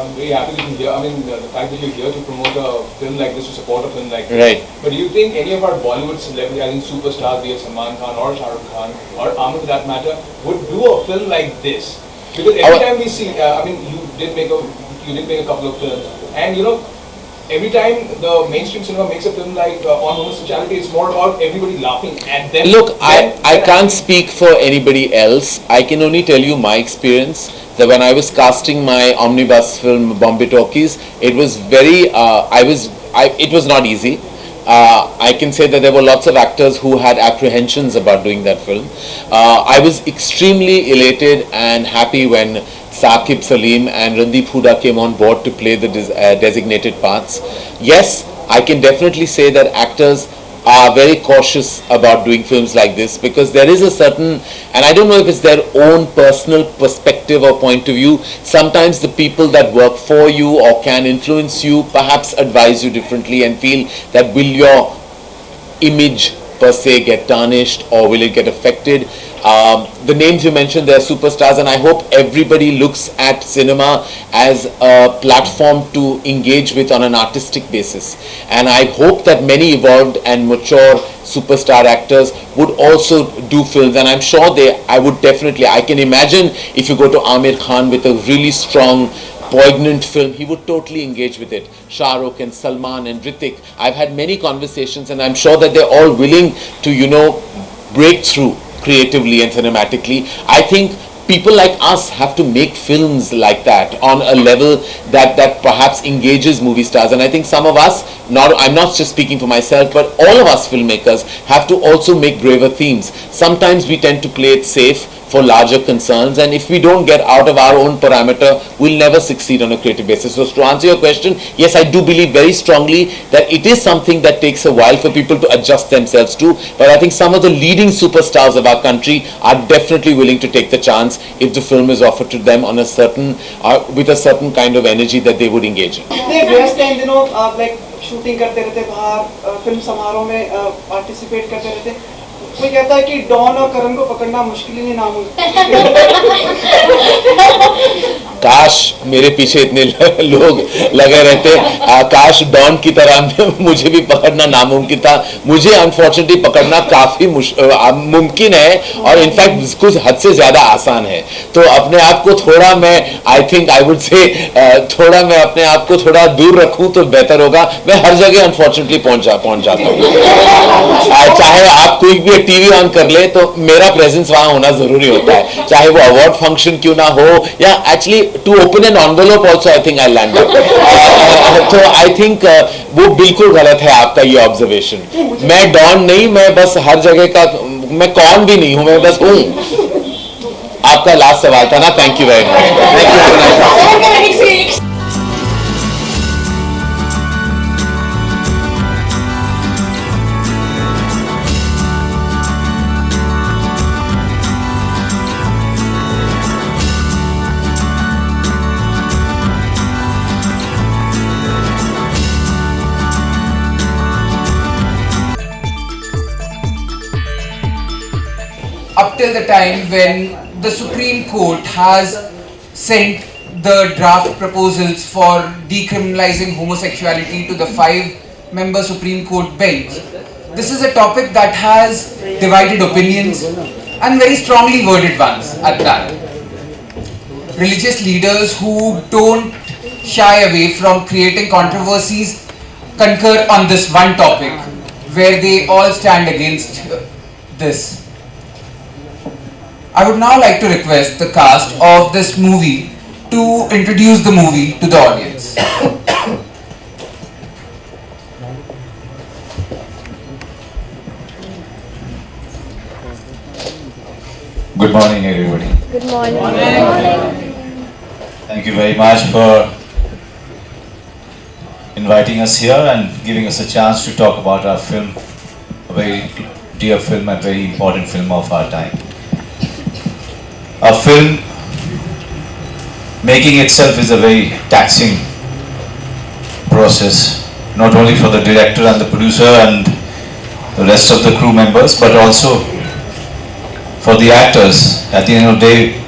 I'm very happy to be here. I mean, the fact that you're here to promote a film like this, to support a film like this. Right. But do you think any of our Bollywood celebrities, I think superstars, be it Salman Khan or Shah Rukh Khan or Amir for that matter, would do a film like this? Because every time we see, I mean, you did make a couple of films, and you know, every time the mainstream cinema makes a film like on homosexuality, it's more about everybody laughing at them. Look, I can't speak for anybody else. I can only tell you my experience. That when I was casting my omnibus film Bombay Talkies, it was very, it was not easy. I can say that there were lots of actors who had apprehensions about doing that film. I was extremely elated and happy when Saqib Salim and Randeep Hooda came on board to play the designated parts. Yes, I can definitely say that actors are very cautious about doing films like this, because there is a certain, and I don't know if it's their own personal perspective or point of view, sometimes the people that work for you or can influence you perhaps advise you differently and feel that will your image per se get tarnished or will it get affected. The names you mentioned, they are superstars, and I hope everybody looks at cinema as a platform to engage with on an artistic basis. And I hope that many evolved and mature superstar actors would also do films, and I'm sure I can imagine if you go to Amir Khan with a really strong, poignant film, he would totally engage with it. Shah Rukh and Salman and Hrithik, I've had many conversations, and I'm sure that they're all willing to, break through creatively and cinematically. I think people like us have to make films like that on a level that perhaps engages movie stars. And I think some of us, I'm not just speaking for myself, but all of us filmmakers have to also make braver themes. Sometimes we tend to play it safe for larger concerns, and if we don't get out of our own parameter, we'll never succeed on a creative basis. So to answer your question, yes, I do believe very strongly that it is something that takes a while for people to adjust themselves to, but I think some of the leading superstars of our country are definitely willing to take the chance if the film is offered to them on a certain, with a certain kind of energy that they would engage in. इतने व्यस्त हैं इन दिनों, आप like shooting करते रहते, बाहर film समारोह में पार्टिसिपेट करते रहते. कोई कहता है कि डॉन और करण को पकड़ना मुश्किल ही नहीं नामुमकिन. काश मेरे पीछे इतने लोग लगे रहते, काश डॉन की तरह मुझे भी पकड़ना नामुमकिन था। मुझे अनफॉर्चुनेटली पकड़ना काफी मुमकिन है और इनफैक्ट कुछ हद से ज्यादा आसान है। तो अपने आप को थोड़ा मैं आई थिंक आई वुड से थोड़ा मैं अपने आप को थोड़ा दूर रखूं तो बेहतर होगा। मैं हर जगह अनफॉर्चुनेटली पहुंच जाता हूँ। चाहे आप कोई भी टीवी ऑन कर ले तो मेरा प्रेजेंस वहां होना जरूरी होता है, चाहे वो अवार्ड फंक्शन क्यों ना हो या actually to open an envelope also I think I land up. तो आई थिंक वो बिल्कुल गलत है आपका ये ऑब्जर्वेशन। मैं डॉन नहीं, मैं बस हर जगह का, मैं कौन भी नहीं हूं, मैं बस हूं। आपका लास्ट सवाल था ना, thank you very much. Up till the time when the Supreme Court has sent the draft proposals for decriminalizing homosexuality to the 5-member Supreme Court bench, this is a topic that has divided opinions and very strongly worded ones at that. Religious leaders who don't shy away from creating controversies concur on this one topic where they all stand against this. I would now like to request the cast of this movie to introduce the movie to the audience. Good morning, everybody. Good morning. Thank you very much for inviting us here and giving us a chance to talk about our film, a very dear film and very important film of our time. A film making itself is a very taxing process, not only for the director and the producer and the rest of the crew members, but also for the actors. At the end of the day,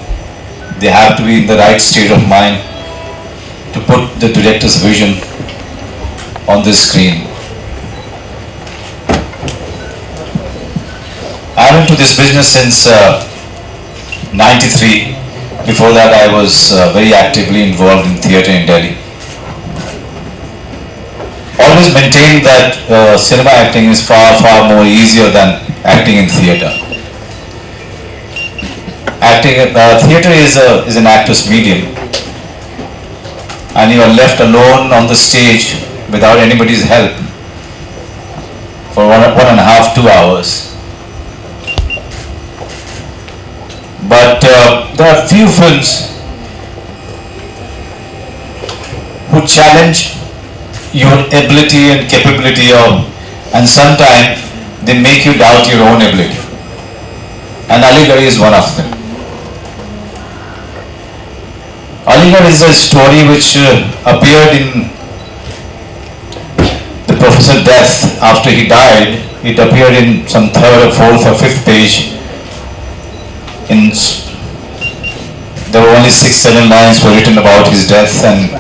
they have to be in the right state of mind to put the director's vision on the screen. I'm into this business since 93. Before that I was very actively involved in theatre in Delhi. Always maintained that cinema acting is far more easier than acting in theatre. Theatre is an actor's medium, and you are left alone on the stage without anybody's help for one and a half, 2 hours. But there are few films who challenge your ability and capability and sometimes they make you doubt your own ability. And Aligarh is one of them. Aligarh is a story which appeared in the Professor Death. After he died, it appeared in some 3rd or 4th or 5th page. There were only 6-7 lines were written about his death and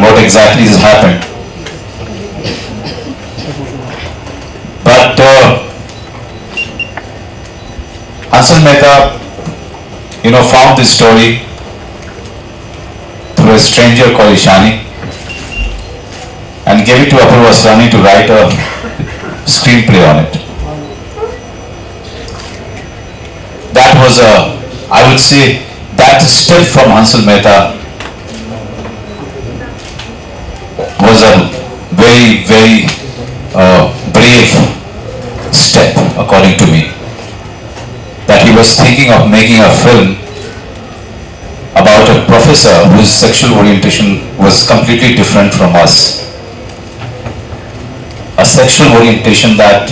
what exactly has happened. But Hansal Mehta, found this story through a stranger called Ishani and gave it to Apurva Asrani to write a screenplay on it. That was I would say, that step from Hansal Mehta was a very brave step, according to me. That he was thinking of making a film about a professor whose sexual orientation was completely different from us. A sexual orientation that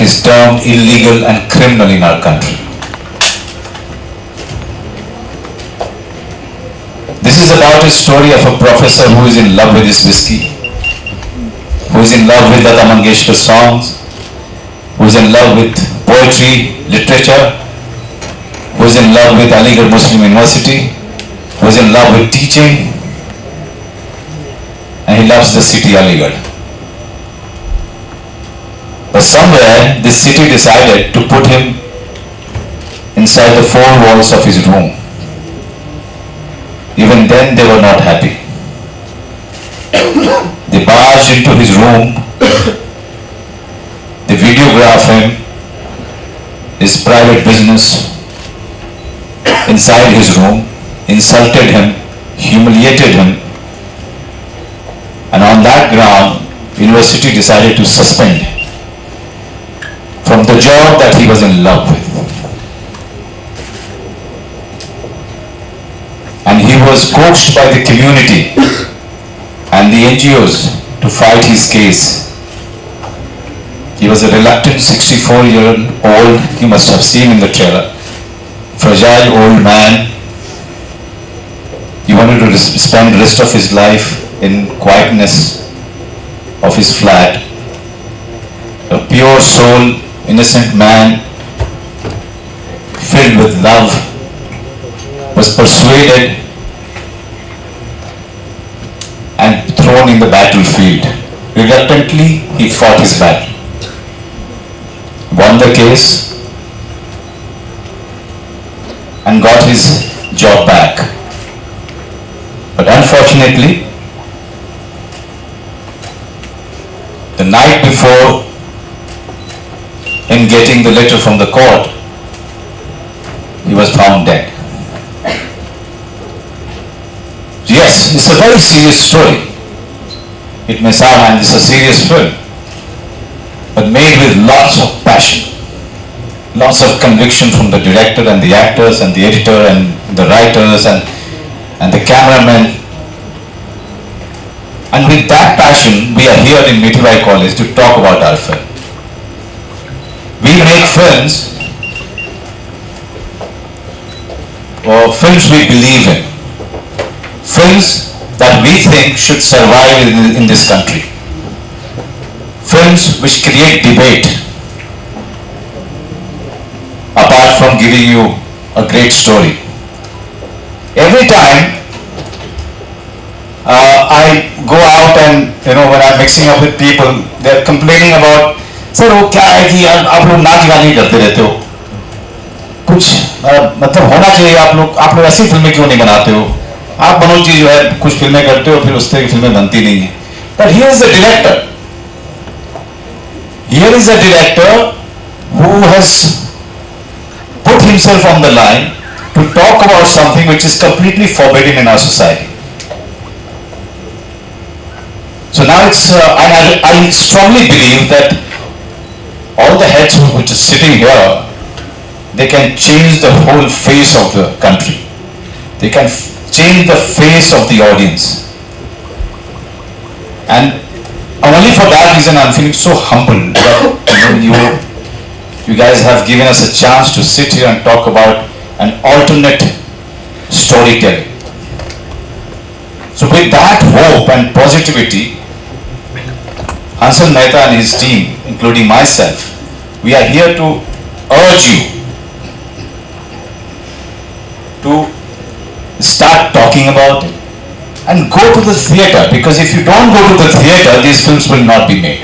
is termed illegal and criminal in our country. This is about a story of a professor who is in love with his whiskey, who is in love with Lata Mangeshkar's songs, who is in love with poetry, literature, who is in love with Aligarh Muslim University, was in love with teaching, and he loves the city Aligarh. But somewhere this city decided to put him inside the four walls of his room. Even then they were not happy. They barged into his room, they videographed him, his private business inside his room, insulted him, humiliated him, and on that ground, university decided to suspend him from the job that he was in love with. And he was coaxed by the community and the NGOs to fight his case. He was a reluctant 64-year-old, you must have seen in the trailer, fragile old man. He wanted to spend the rest of his life in quietness of his flat. A pure soul, innocent man, filled with love, was persuaded and thrown in the battlefield. Reluctantly, he fought his battle, won the case, and got his job back. But unfortunately, the night before him getting the letter from the court, he was found dead. Yes, it's a very serious story. It may sound, and it's a serious film, but made with lots of passion, lots of conviction from the director and the actors and the editor and the writers and the cameraman. And with that passion, we are here in Mithilbai College to talk about our film. We make films, or films we believe in, films that we think should survive in this country, films which create debate, apart from giving you a great story. Every time I go out and, when I'm mixing up with people, they're complaining about, sir, वो क्या है कि आप लोग नाच गाने करते रहते हो, कुछ मतलब होना चाहिए, आप लोग ऐसी फिल्में क्यों नहीं बनाते हो, आप मनोज जी जो है कुछ फिल्में करते हो फिर उस तरह की फिल्में बनती नहीं है. But here is a director. Here is a director who has put himself on the line to talk about something which is completely forbidden in our society. So now I strongly believe that all the heads which are sitting here, they can change the whole face of the country. They can change the face of the audience. And only for that reason I'm feeling so humbled that you guys have given us a chance to sit here and talk about an alternate storytelling. So with that hope and positivity, Hansal Mehta and his team, including myself, we are here to urge you to start talking about it and go to the theatre, because if you don't go to the theatre, these films will not be made.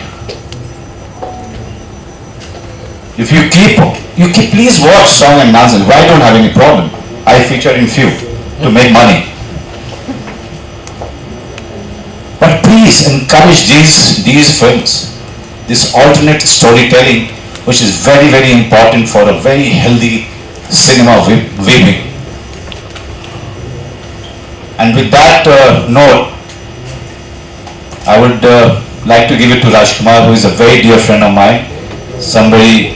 If you keep, please watch Song and Dance. I don't have any problem. I feature in few to make money. But please encourage these films, this alternate storytelling, which is very, very important for a very healthy cinema viewing. And with that note, I would like to give it to Rajkumar, who is a very dear friend of mine, somebody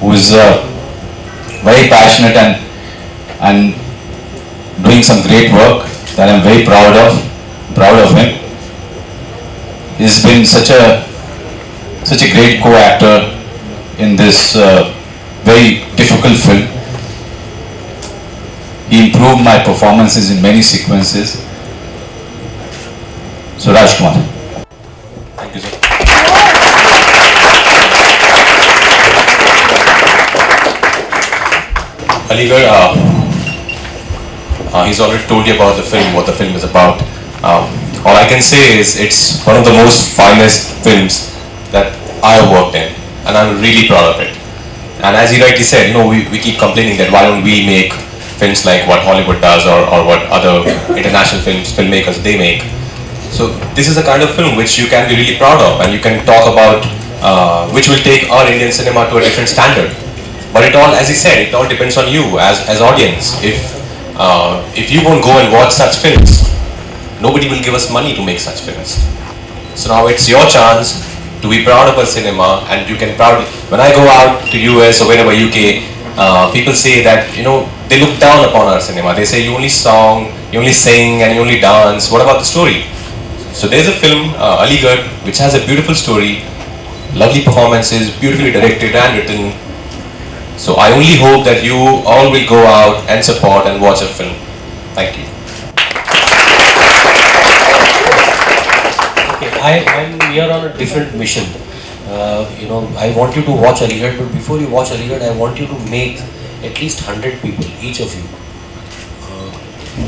who is very passionate and doing some great work that I'm very proud of him. He's been such a great co-actor in this very difficult film. He improved my performances in many sequences. So Rajkumar. Thank you, sir. Aligarh, He's already told you about the film, what the film is about. All I can say is it's one of the most finest films that I have worked in, and I'm really proud of it. And as he rightly said, we keep complaining that why don't we make films like what Hollywood does or what other international filmmakers they make. So this is the kind of film which you can be really proud of, and you can talk about which will take our Indian cinema to a different standard. But it all, as he said, it all depends on you as audience. If you won't go and watch such films, nobody will give us money to make such films. So now it's your chance to be proud of our cinema, and you can proudly. When I go out to US or wherever UK, people say that they look down upon our cinema. They say you only sing, and you only dance. What about the story? So there's a film, Aligarh, which has a beautiful story, lovely performances, beautifully directed and written. So I only hope that you all will go out and support and watch a film. Thank you. Okay, I'm here on a different mission. I want you to watch Aligarh, but before you watch Aligarh, I want you to make at least 100 people, each of you,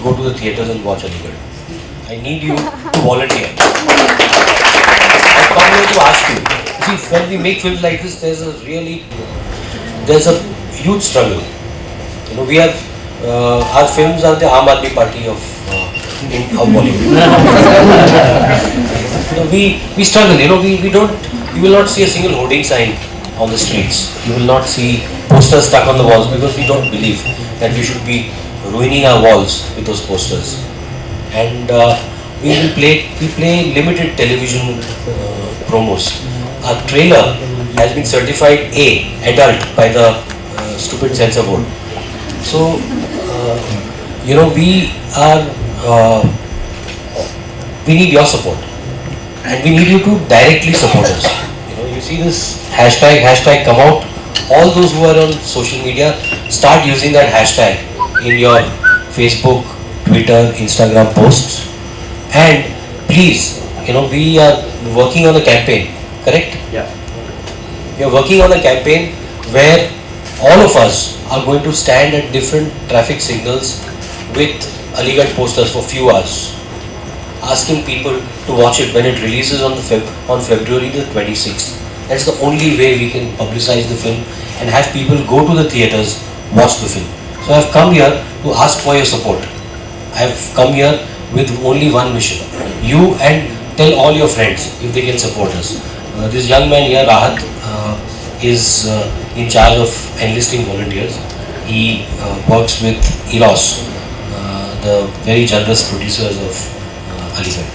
go to the theatres and watch Aligarh. I need you to volunteer. I've come here to ask you. See, when we make films like this, there's a huge struggle. We have our films are the Aam Aadmi Party of Bollywood. We struggle. You will not see a single hoarding sign on the streets. You will not see posters stuck on the walls because we don't believe that we should be ruining our walls with those posters. And we play limited television promos. Our trailer has been certified A, adult, by the stupid censor board. So, we need your support, and we need you to directly support us. You see this hashtag come out. All those who are on social media, start using that hashtag in your Facebook, Twitter, Instagram posts. And please, we are working on a campaign, correct? Yeah. We are working on a campaign where all of us are going to stand at different traffic signals with Aligarh posters for few hours, asking people to watch it when it releases on February the 26th. That's the only way we can publicize the film and have people go to the theatres, watch the film. So I've come here to ask for your support. I've come here with only one mission. You and tell all your friends if they can support us. This young man here, Rahat, is in charge of enlisting volunteers. He works with ELOS, the very generous producers of Aligarh.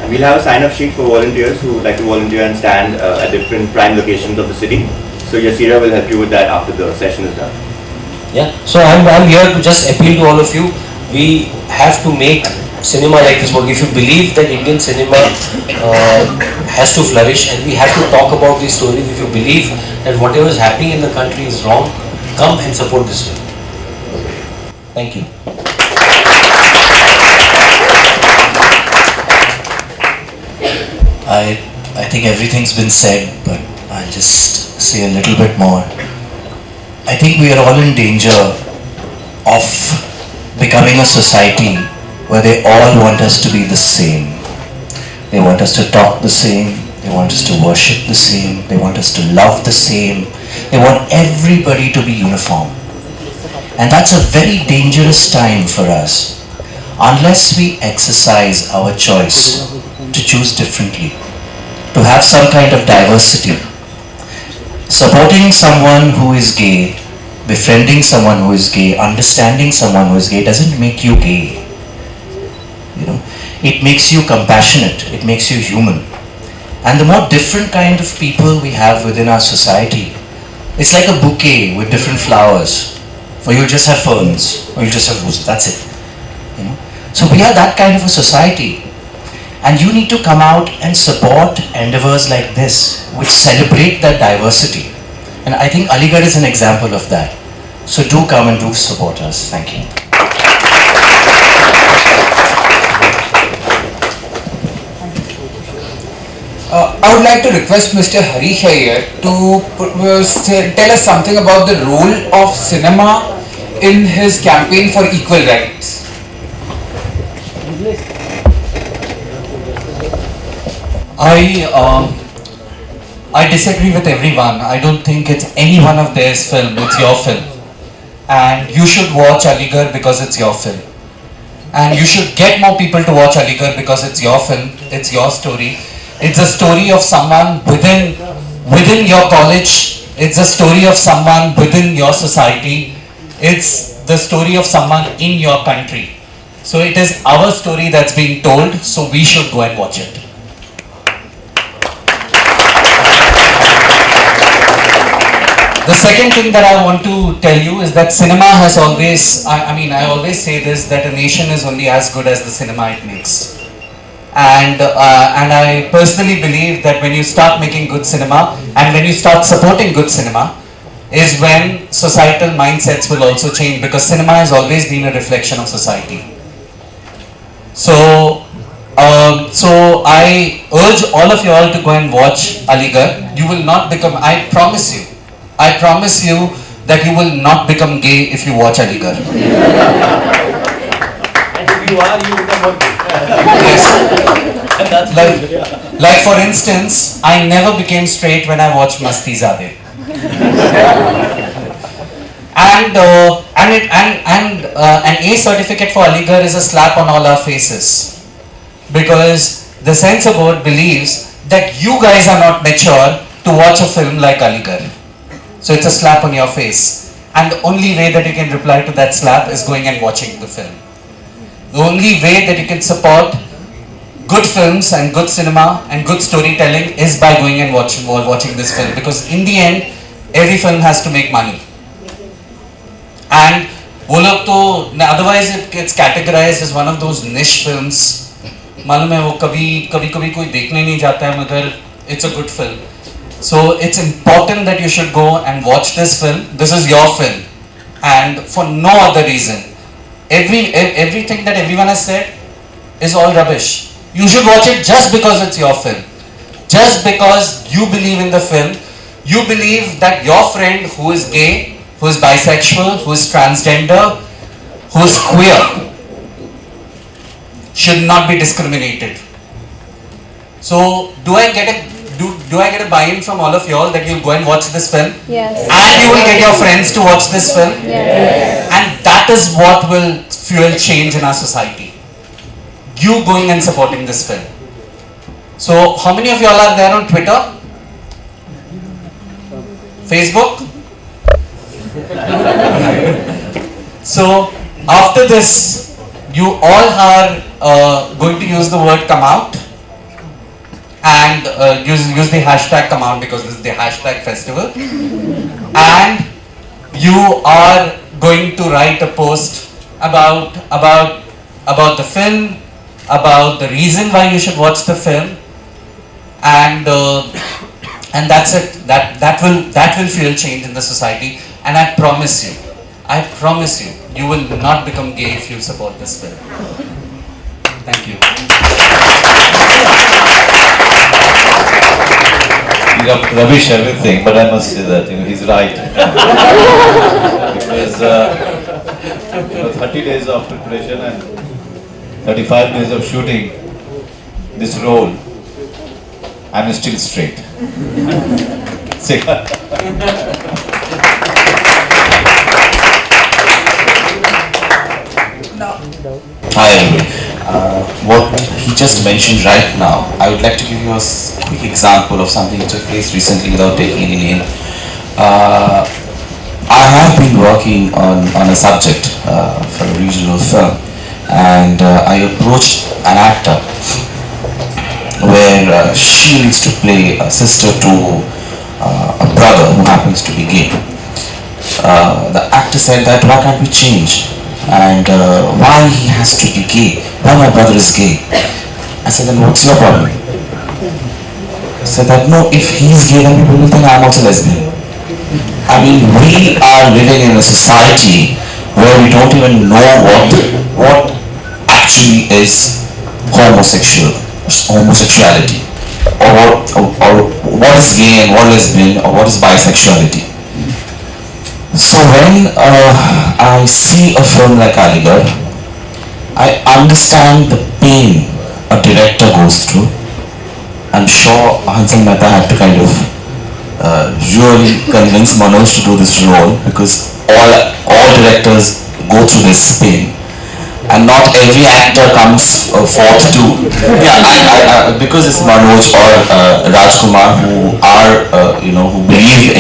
And we'll have a sign-up sheet for volunteers who would like to volunteer and stand at different prime locations of the city. So Yasira will help you with that after the session is done. Yeah, so I'm here to just appeal to all of you. We have to make cinema like this work. If you believe that Indian cinema has to flourish, and we have to talk about these stories, if you believe that whatever is happening in the country is wrong, come and support this film. Thank you. I think everything's been said, but I'll just say a little bit more. I think we are all in danger of becoming a society where they all want us to be the same. They want us to talk the same, they want us to worship the same, they want us to love the same, they want everybody to be uniform. And that's a very dangerous time for us, unless we exercise our choice to choose differently, to have some kind of diversity. Supporting someone who is gay, befriending someone who is gay, understanding someone who is gay doesn't make you gay. It makes you compassionate, it makes you human. And the more different kind of people we have within our society, it's like a bouquet with different flowers. Or you'll just have ferns, or you'll just have roses, that's it. So we are that kind of a society. And you need to come out and support endeavors like this, which celebrate that diversity. And I think Aligarh is an example of that. So do come and do support us. Thank you. I would like to request Mr. Harish here to tell us something about the role of cinema in his campaign for equal rights? I disagree with everyone. I don't think it's any one of theirs film, it's your film. And you should watch Aligarh because it's your film. And you should get more people to watch Aligarh because it's your film, it's your story. It's a story of someone within your college. It's a story of someone within your society. It's the story of someone in your country. So it is our story that's being told, so we should go and watch it. The second thing that I want to tell you is that cinema has always, I always say this, that a nation is only as good as the cinema it makes. And I personally believe that when you start making good cinema and when you start supporting good cinema is when societal mindsets will also change, because cinema has always been a reflection of society. So I urge all of you all to go and watch Aligarh. You will not become, I promise you that you will not become gay if you watch Aligarh. And if you are, you become gay. Yes. Like for instance, I never became straight when I watched Mastizade. And an A certificate for Aligarh is a slap on all our faces, because the censor board believes that you guys are not mature to watch a film like Aligarh. So it's a slap on your face, and the only way that you can reply to that slap is going and watching the film. The only way that you can support good films and good cinema and good storytelling is by going and watching this film, because in the end every film has to make money. And वो लोग तो otherwise it gets categorized as one of those niche films. मालूम है वो कभी कोई देखने नहीं जाता है, मगर it's a good film. So it's important that you should go and watch this film. This is your film, and for no other reason. Everything that everyone has said is all rubbish. You should watch it just because it's your film. Just because you believe in the film. You believe that your friend who is gay, who is bisexual, who is transgender, who is queer, should not be discriminated. So do I get a buy-in from all of y'all that you'll go and watch this film? Yes. And you will get your friends to watch this film? Yes. And that is what will fuel change in our society. You going and supporting this film. So how many of y'all are there on Twitter? Facebook? So after this, you all are going to use the word come out and use the hashtag come out, because this is the hashtag festival. And you are going to write a post about the film, about the reason why you should watch the film, and that's it. That will fuel change in the society. And I promise you, you will not become gay if you support this film. Thank you. You rubbish everything, but I must say that he's right. Because 30 days of preparation and 35 days of shooting this role, I'm still straight. See? Hi everybody. What he just mentioned right now, I would like to give you a quick example of something which took place recently without taking any name. I have been working on a subject for a regional film, and I approached an actor where she needs to play a sister to a brother who happens to be gay. The actor said that why can't we change? And why he has to be gay? Why my brother is gay? I said, then what's your problem? He said that no, if he's gay then people will think I'm also lesbian. I mean, we are living in a society where we don't even know what actually is homosexuality, or what is gay and what is lesbian, or what is bisexuality. So when I see a film like Aligarh, I understand the pain a director goes through. I'm sure Hansal Mehta had to kind of really convince Manoj to do this role, because all directors go through this pain, and not every actor comes forth to because it's Manoj or Rajkumar who are who believe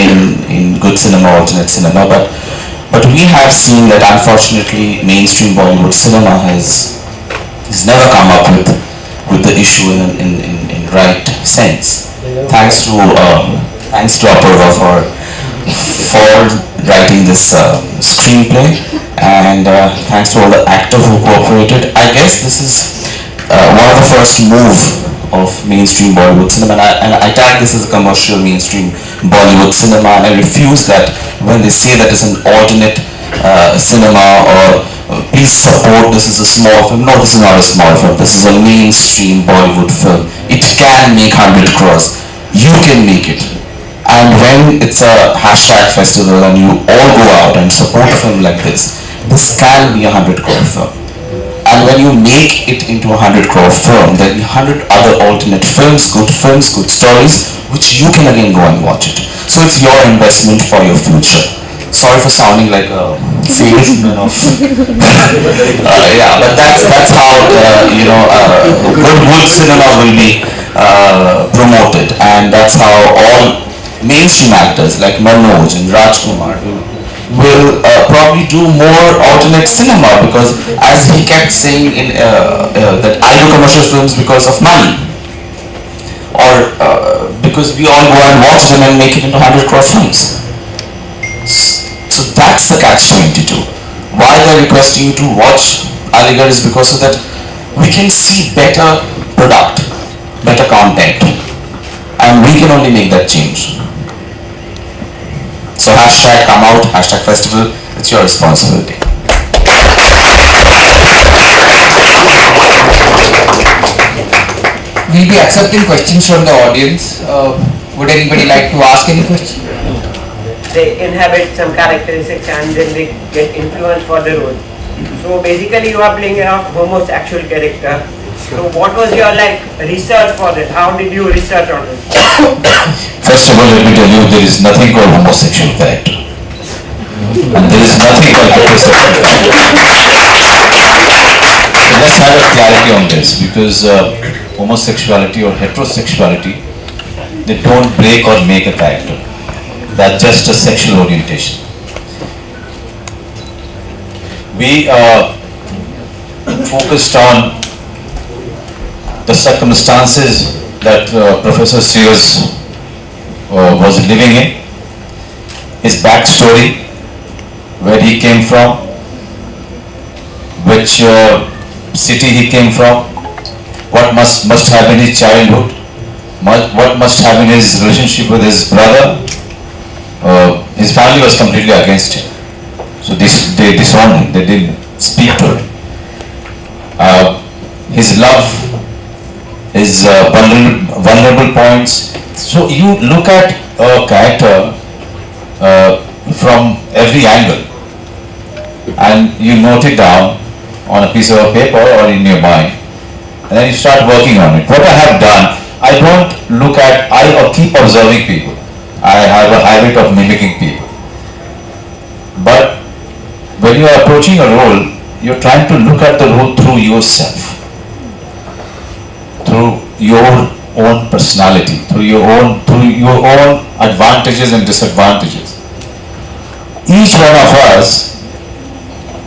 in good cinema, alternate cinema, but we have seen that unfortunately mainstream Bollywood cinema has never come up with the issue in right sense. Thanks to Apurva for writing this screenplay, and thanks to all the actors who cooperated. I guess this is one of the first move of mainstream Bollywood cinema, and I tag this as a commercial mainstream Bollywood cinema, and I refuse that when they say that it's an alternate cinema or please support, this is a small film. No, this is not a small film. This is a mainstream Bollywood film. It can make 100 crores. You can make it. And when it's a hashtag festival and you all go out and support a film like this can be a 100 crore film. And when you make it into a 100 crore film, there will be 100 other alternate films, good stories, which you can again go and watch it. So it's your investment for your future. Sorry for sounding like a salesman of but that's how good cinema will be promoted, and that's how all mainstream actors like Manoj and Rajkumar will probably do more alternate cinema, because as he kept saying that I do commercial films because of money, or because we all go and watch them and make it into 100 crore films. So that's the catch-22. Why they're requesting you to watch Aligarh is because of that we can see better product, better content, and we can only make that change. So hashtag come out, hashtag festival, it's your responsibility. We'll be accepting questions from the audience. Would anybody like to ask any question? They inhabit some characteristics and then they get influenced for the role. So basically you are playing a homosexual character. So what was your research for that? How did you research on it? First of all, let me tell you, there is nothing called homosexual character. And there is nothing called heterosexual character. So let's have a clarity on this, because homosexuality or heterosexuality, they don't break or make a character. That's just a sexual orientation. We focused on the circumstances that Professor Sears was living in, his backstory, where he came from, which city he came from, what must have been his childhood, what must have been his relationship with his brother. His family was completely against him, so they disowned him, they didn't speak to him. His love, his vulnerable points. So you look at a character from every angle, and you note it down on a piece of paper or in your mind, and then you start working on it. What I have done, I don't look at, I keep observing people. I have a habit of mimicking people. But when you are approaching a role, you're trying to look at the role through yourself, through your own personality, through your own advantages and disadvantages. Each one of us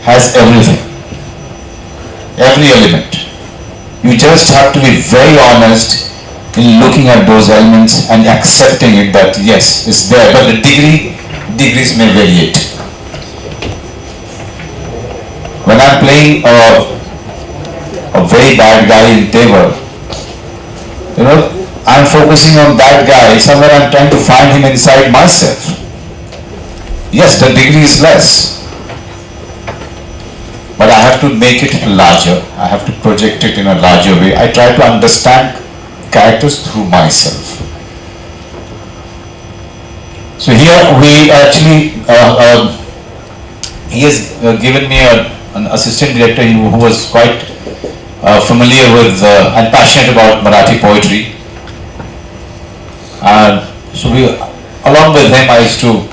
has everything, every element. You just have to be very honest in looking at those elements and accepting it that yes, it's there, but the degrees may vary it. When I'm playing a very bad guy in Tevar, I'm focusing on that guy, somewhere I'm trying to find him inside myself. Yes, the degree is less, but I have to make it larger. I have to project it in a larger way. I try to understand characters through myself. So here we actually, he has given me an assistant director who was quite familiar with and passionate about Marathi poetry. And so we, along with him, I used to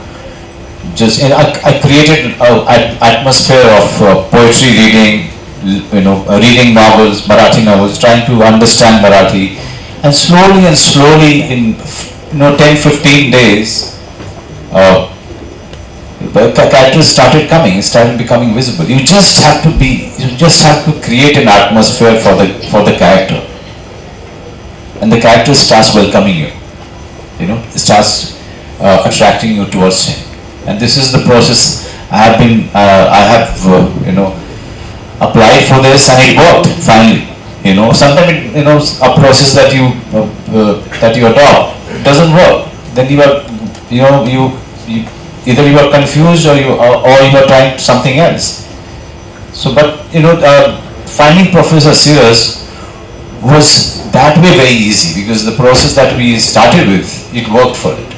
just, I created an atmosphere of poetry reading, reading novels, Marathi novels, trying to understand Marathi. And slowly in 10-15 days, the characters started coming, started becoming visible. You just have to create an atmosphere for the character, and the character starts welcoming you. It starts attracting you towards him, and this is the process. I have applied for this, and it worked finally. Sometimes a process that you adopt doesn't work. Then either you are confused or you are trying something else. So, but finding Professor Sears was that way very easy, because the process that we started with, it worked for it.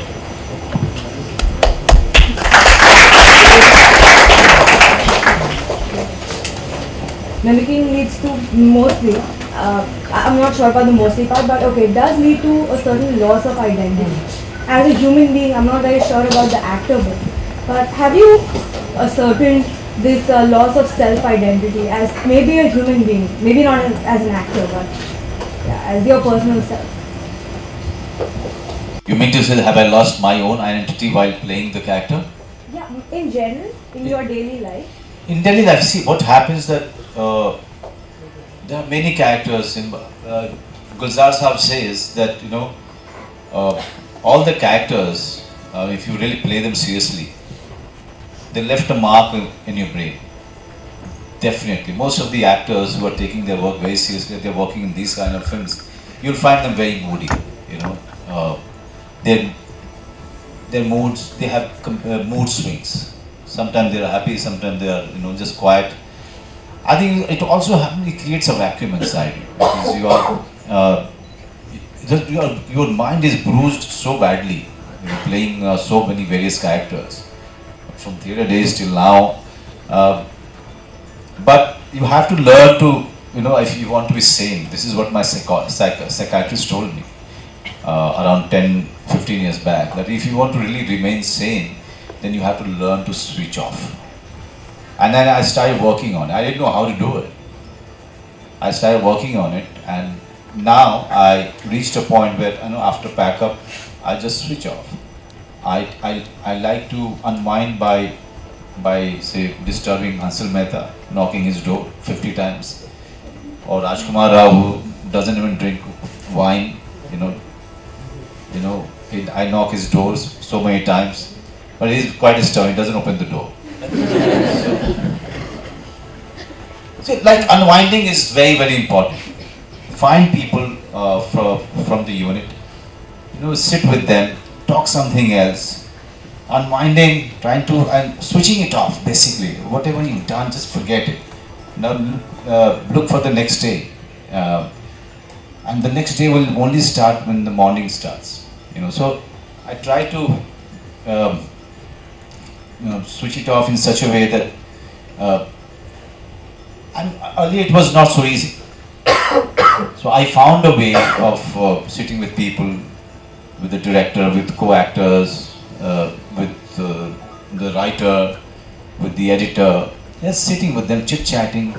Mimicking leads to mostly, I'm not sure about the mostly part, but okay, it does lead to a certain loss of identity. As a human being, I'm not very sure about the actor bit, but have you ascertained this loss of self-identity as maybe a human being, maybe not as an actor, but as your personal self? You mean to say, have I lost my own identity while playing the character? Yeah, in general, in your daily life. In daily life, see what happens that there are many characters. Gulzar Saab says that all the characters, if you really play them seriously, they left a mark in your brain. Definitely, most of the actors who are taking their work very seriously, they're working in these kind of films, you'll find them very moody. Their moods, they have mood swings. Sometimes they are happy, sometimes they are just quiet. I think it also it creates a vacuum inside you, because your mind is bruised so badly, playing so many various characters from theatre days till now. But you have to learn to, if you want to be sane. This is what my psychiatrist told me around 10-15 years back, that if you want to really remain sane, then you have to learn to switch off. And then I started working on it. I didn't know how to do it. I started working on it, and now I reached a point where after pack up, I just switch off. I like to unwind by say disturbing Hansal Mehta, knocking his door 50 times, or Rajkumar Rao, who doesn't even drink wine. I knock his doors so many times, but he's quite disturbing. He doesn't open the door. So, like, unwinding is very, very important. Find people from the unit, sit with them, talk something else. Unwinding, and switching it off, basically. Whatever you've done, just forget it. Now look for the next day. And the next day will only start when the morning starts. So I try to switch it off in such a way that and earlier it was not so easy. So I found a way of sitting with people, with the director, with co-actors, with the writer, with the editor, just sitting with them, chit-chatting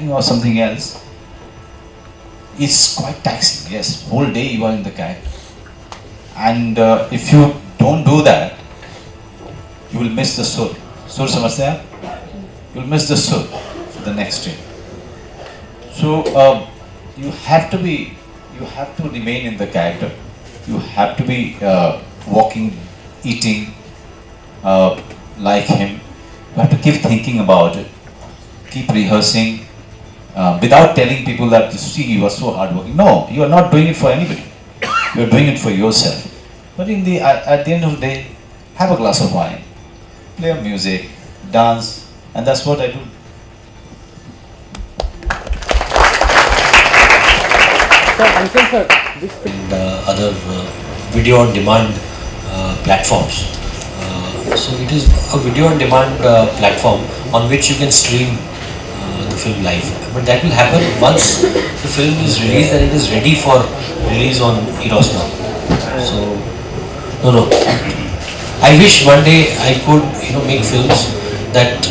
or something else. It's quite taxing, yes. Whole day you are in the character. And if you don't do that, you will miss the sur. Sur samajhte hain? You will miss the sur for the next day. So you have to remain in the character. You have to be walking, eating like him. You have to keep thinking about it, keep rehearsing, without telling people that, see, you are so hardworking. No, you are not doing it for anybody. You are doing it for yourself. But at the end of the day, have a glass of wine, play music, dance, and that's what I do. And other video on demand platforms. So it is a video on demand platform on which you can stream the film live. But that will happen once the film is released and it is ready for release on Eros now. So no. I wish one day I could make films that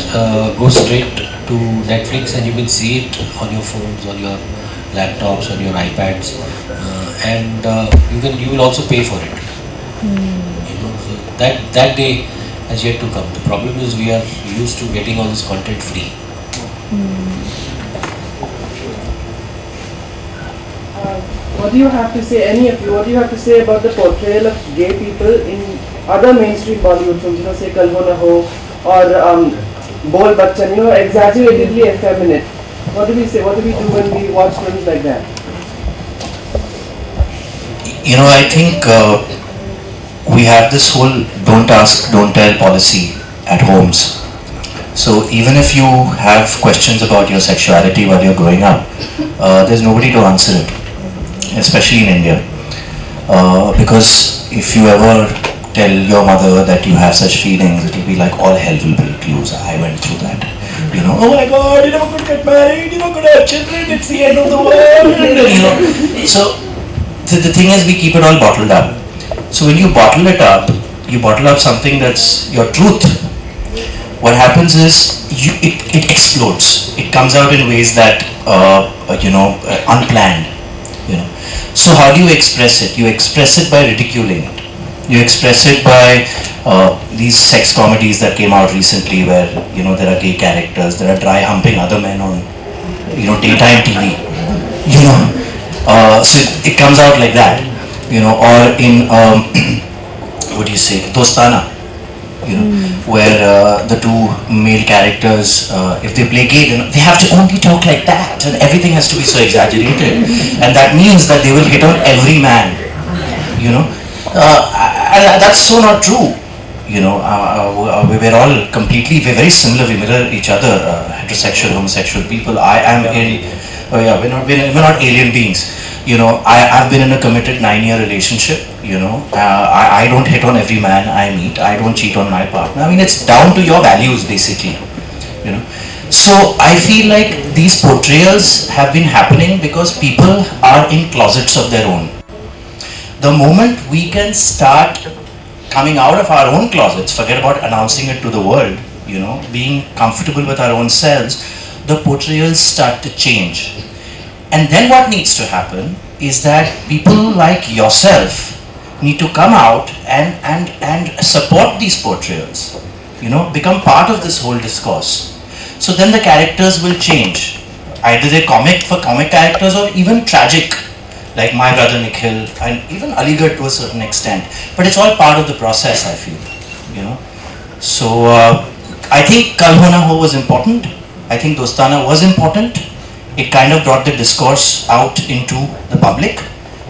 go straight to Netflix and you can see it on your phones, on your laptops, on your iPads, and you will also pay for it. So that day has yet to come. The problem is we are used to getting all this content free. What do you have to say, any of you, what do you have to say about the portrayal of gay people in other mainstream Bollywood films, say Kal Ho Na Ho or Bol Bachchan, exaggeratedly effeminate? What do we say, what do we do when we watch films like that? I think we have this whole don't ask, don't tell policy at homes. So even if you have questions about your sexuality while you're growing up, there's nobody to answer it, especially in India. Because if you ever tell your mother that you have such feelings, it'll be like all hell will break loose. I went through that. Oh my God, you're never going to get married, you're not going to have children, it's the end of the world. So the thing is, we keep it all bottled up. So when you bottle it up, you bottle up something that's your truth. What happens is it explodes. It comes out in ways that unplanned. So how do you express it? You express it by ridiculing it. You express it by these sex comedies that came out recently, where there are gay characters, there are dry humping other men on daytime TV. So it comes out like that. Or in what do you say, Dostana, where the two male characters, if they play gay, then they have to only talk like that, and everything has to be so exaggerated, and that means that they will hit on every man. And that's so not true. We're all we're very similar. We mirror each other, heterosexual, homosexual people. We're not alien beings. I've been in a committed 9-year relationship. I don't hit on every man I meet. I don't cheat on my partner. I mean, it's down to your values, basically. So I feel like these portrayals have been happening because people are in closets of their own. The moment we can start coming out of our own closets, forget about announcing it to the world, being comfortable with our own selves, the portrayals start to change. And then what needs to happen is that people like yourself need to come out and support these portrayals, become part of this whole discourse. So then the characters will change. Either they're comic for comic characters or even tragic, like My Brother Nikhil and even Aligarh to a certain extent. But it's all part of the process, I feel, So I think Kal Ho Na Ho was important. I think Dostana was important. It kind of brought the discourse out into the public.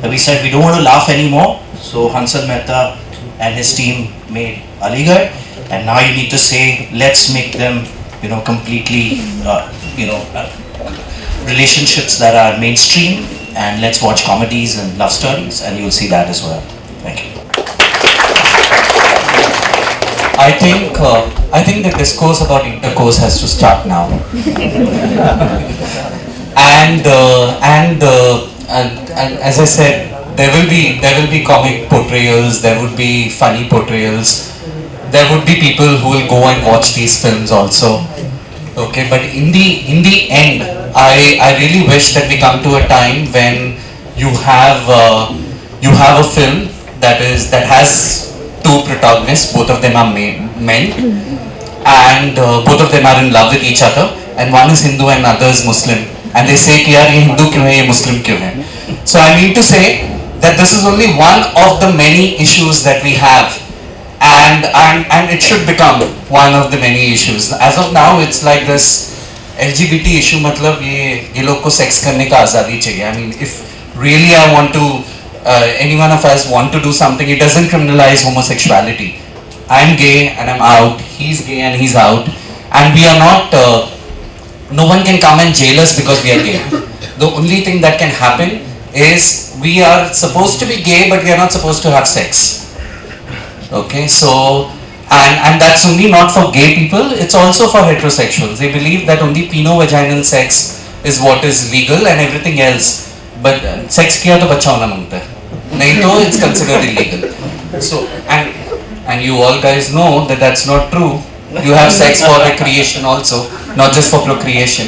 We said we don't want to laugh anymore. So Hansal Mehta and his team made Aligarh. And now you need to say, let's make them, completely, relationships that are mainstream. And let's watch comedies and love stories, and you'll see that as well. Thank you. I think the discourse about intercourse has to start now. and as I said, there will be comic portrayals, there would be funny portrayals, there would be people who will go and watch these films also. Okay, but in the end, I really wish that we come to a time when you have a film that has two protagonists, both of them are men, and both of them are in love with each other, and one is Hindu and other is Muslim, and they say कि यार ये Hindu क्यों है, ये Muslim क्यों है? So I mean to say that this is only one of the many issues that we have. And it should become one of the many issues. As of now, it's like this LGBT issue. मतलब ये लोग को sex करने का आज़ादी चाहिए. I mean, if really I want to, any one of us want to do something, it doesn't criminalize homosexuality. I'm gay and I'm out. He's gay and he's out. And we are not. No one can come and jail us because we are gay. The only thing that can happen is we are supposed to be gay, but we are not supposed to have sex. Okay, so And that's only not for gay people, it's also for heterosexuals. They believe that only penile-vaginal sex is what is legal and everything else. But sex किया तो बच्चा होना मांगता है, नहीं तो it's considered illegal. So and you all guys know that that's not true. You have sex for recreation also, not just for procreation.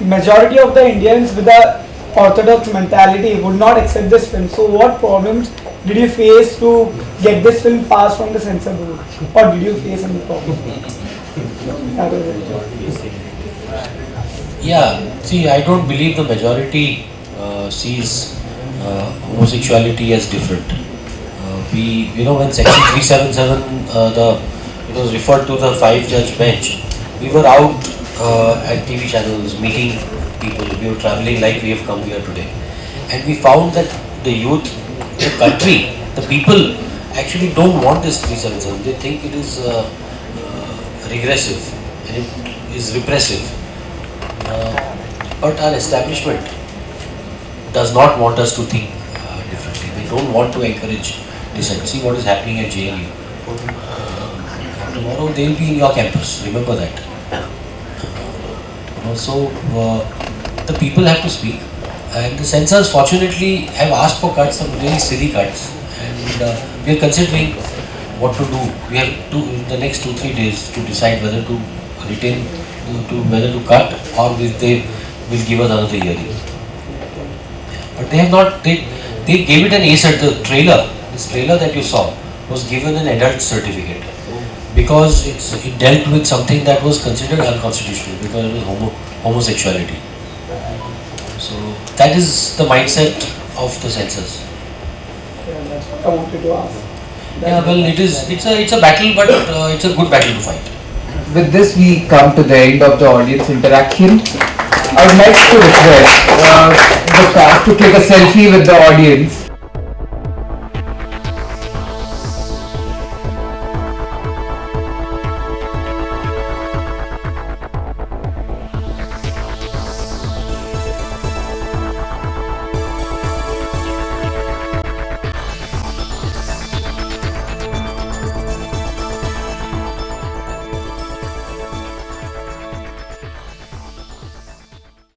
Majority of the Indians with the orthodox mentality would not accept this film. So what problems did you face to get this film passed from the censor board? Or did you face any problem? Yeah, see, I don't believe the majority sees homosexuality as different. When Section 377 it was referred to the 5-judge bench, we were out at TV channels meeting people. We were traveling like we have come here today, and we found that the youth, the country, the people actually don't want this 377. They think it is regressive and it is repressive. But our establishment does not want us to think differently. They don't want to encourage dissent. See what is happening at JNU. Tomorrow they will be in your campus. Remember that. So the people have to speak, and the censors fortunately have asked for cuts, some really silly cuts, and we are considering what to do. We have to in the next 2-3 days to decide whether to retain, whether to cut, or if they will give us another hearing. But they have not. They gave it an A cert. The trailer, this trailer that you saw, was given an adult certificate because it dealt with something that was considered unconstitutional because it was homosexuality. So that is the mindset of the censors. That's what I wanted to ask. Yeah, well, it's a battle, but it's a good battle to fight. With this, we come to the end of the audience interaction. I would like to request the cast to take a selfie with the audience.